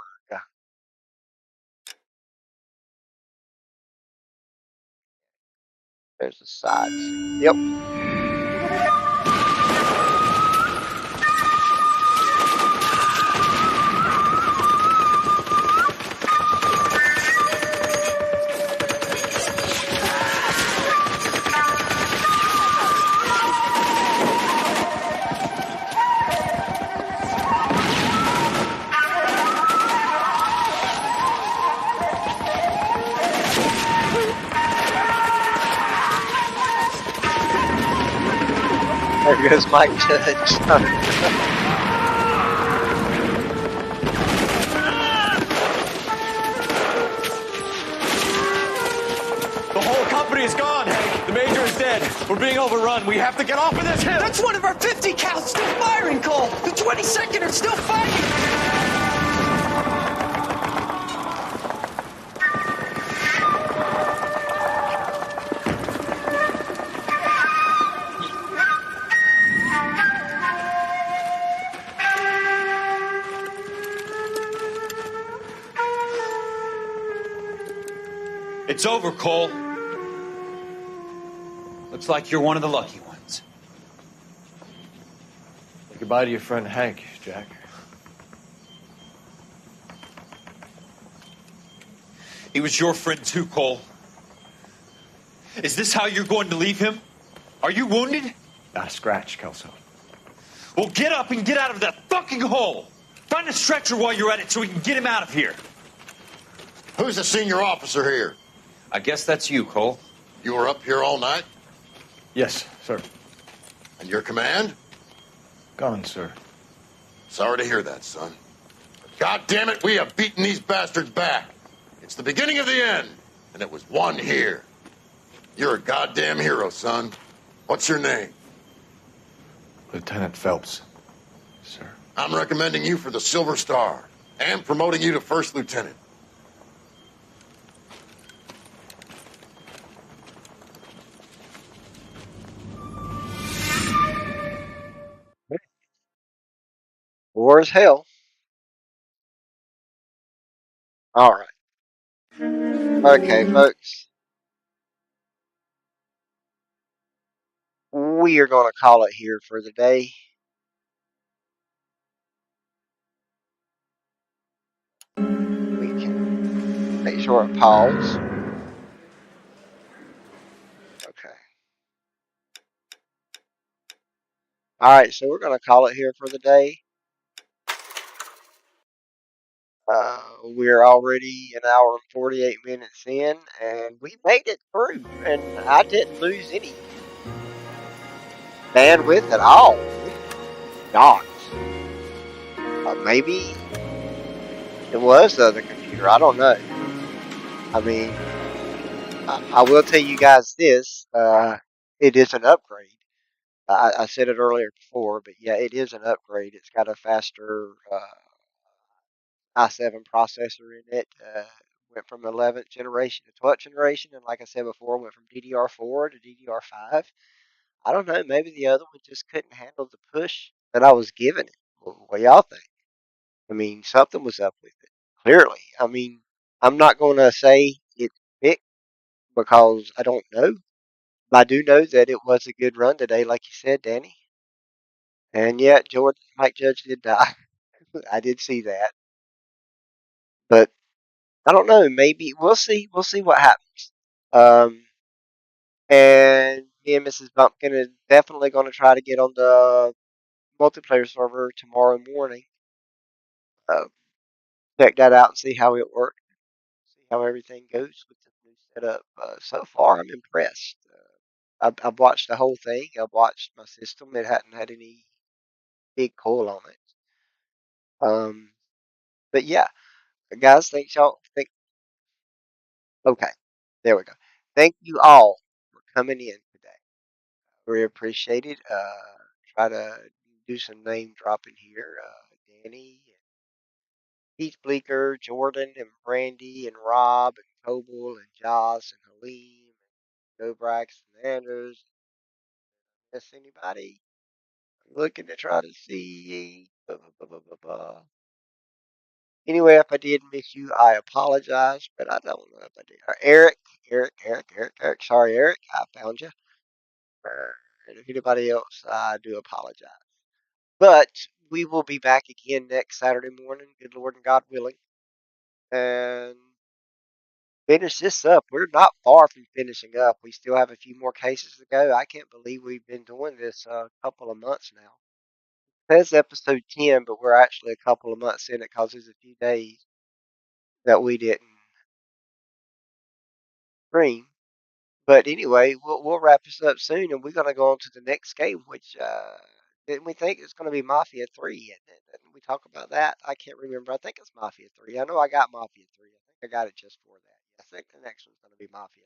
There's the side scene. Yep. Here goes Mike Judge. The whole company is gone, Hank. The major is dead. We're being overrun. We have to get off of this hill. That's one of our 50 cals still firing, Cole. The 22nd are still fighting. It's over, Cole. Looks like you're one of the lucky ones. Say goodbye to your friend Hank, Jack. He was your friend too, Cole. Is this how you're going to leave him? Are you wounded? Not a scratch, Kelso. Well, get up and get out of that fucking hole. Find a stretcher while you're at it so we can get him out of here. Who's the senior officer here? I guess that's you, Cole. You were up here all night? Yes, sir. And your command? Gone, sir. Sorry to hear that, son. God damn it, we have beaten these bastards back. It's the beginning of the end, and it was one here. You're a goddamn hero, son. What's your name? Lieutenant Phelps, sir. I'm recommending you for the Silver Star and promoting you to first lieutenant. War as hell. All right. Okay, folks. We are going to call it here for the day. We can make sure it pause. Okay. All right, so we're going to call it here for the day. We're already an hour and 48 minutes in, and we made it through, and I didn't lose any bandwidth at all. Not. Maybe it was the other computer. I don't know. I mean, I will tell you guys this. It is an upgrade. I said it earlier before, but yeah, it is an upgrade. It's got a faster i7 processor in it. Went from 11th generation to 12th generation, and like I said before, went from DDR4 to DDR5. I don't know, maybe the other one just couldn't handle the push that I was giving it. What y'all think? I mean, something was up with it. Clearly. I mean, I'm not going to say it's fixed because I don't know. But I do know that it was a good run today, like you said, Danny. And yet, Jordan, Mike Judge did die. I did see that. But I don't know. Maybe we'll see. We'll see what happens. And me and Mrs. Bumpkin is definitely going to try to get on the multiplayer server tomorrow morning. Uh, Check that out and see how it works. See how everything goes with the new setup. So far, I'm impressed. I've watched the whole thing. I've watched my system. It hadn't had any big coil on it. But yeah, guys, thanks y'all. Okay, there we go. Thank you all for coming in today. We appreciate it. Try to do some name dropping here. Danny, and Keith Bleeker, Jordan, and Brandy, and Rob, and Coble, and Joss, and Halim, and Joe Braxton Andrews. Miss anybody? I'm looking to try to see. Blah, blah, blah, blah, blah. Anyway, if I did miss you, I apologize, but I don't know if I did. Eric. Sorry, Eric, I found you. And if anybody else, I do apologize. But we will be back again next Saturday morning, good Lord and God willing, and finish this up. We're not far from finishing up. We still have a few more cases to go. I can't believe we've been doing this a couple of months now. It says episode 10, but we're actually a couple of months in it because there's a few days that we didn't stream. But anyway, we'll wrap this up soon, and we're gonna go on to the next game, which didn't we think it's gonna be Mafia 3? Didn't we talk about that? I can't remember. I think it's Mafia 3. I know I got Mafia 3. I think I got it just for that. I think the next one's gonna be Mafia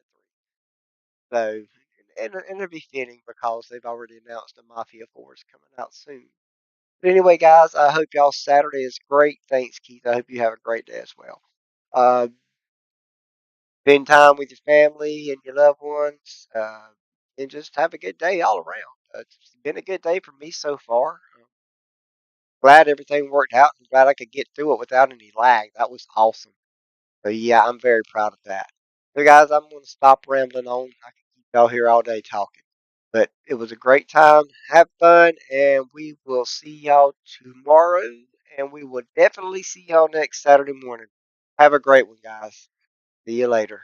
3. So, and it'll be fitting because they've already announced the Mafia 4 is coming out soon. But anyway, guys, I hope y'all Saturday is great. Thanks, Keith. I hope you have a great day as well. Uh, spend time with your family and your loved ones, and just have a good day all around. It's been a good day for me so far. Glad everything worked out and glad I could get through it without any lag. That was awesome. So, yeah, I'm very proud of that. So, guys, I'm going to stop rambling on. I can keep y'all here all day talking. But it was a great time. Have fun, and we will see y'all tomorrow, and we will definitely see y'all next Saturday morning. Have a great one, guys. See you later.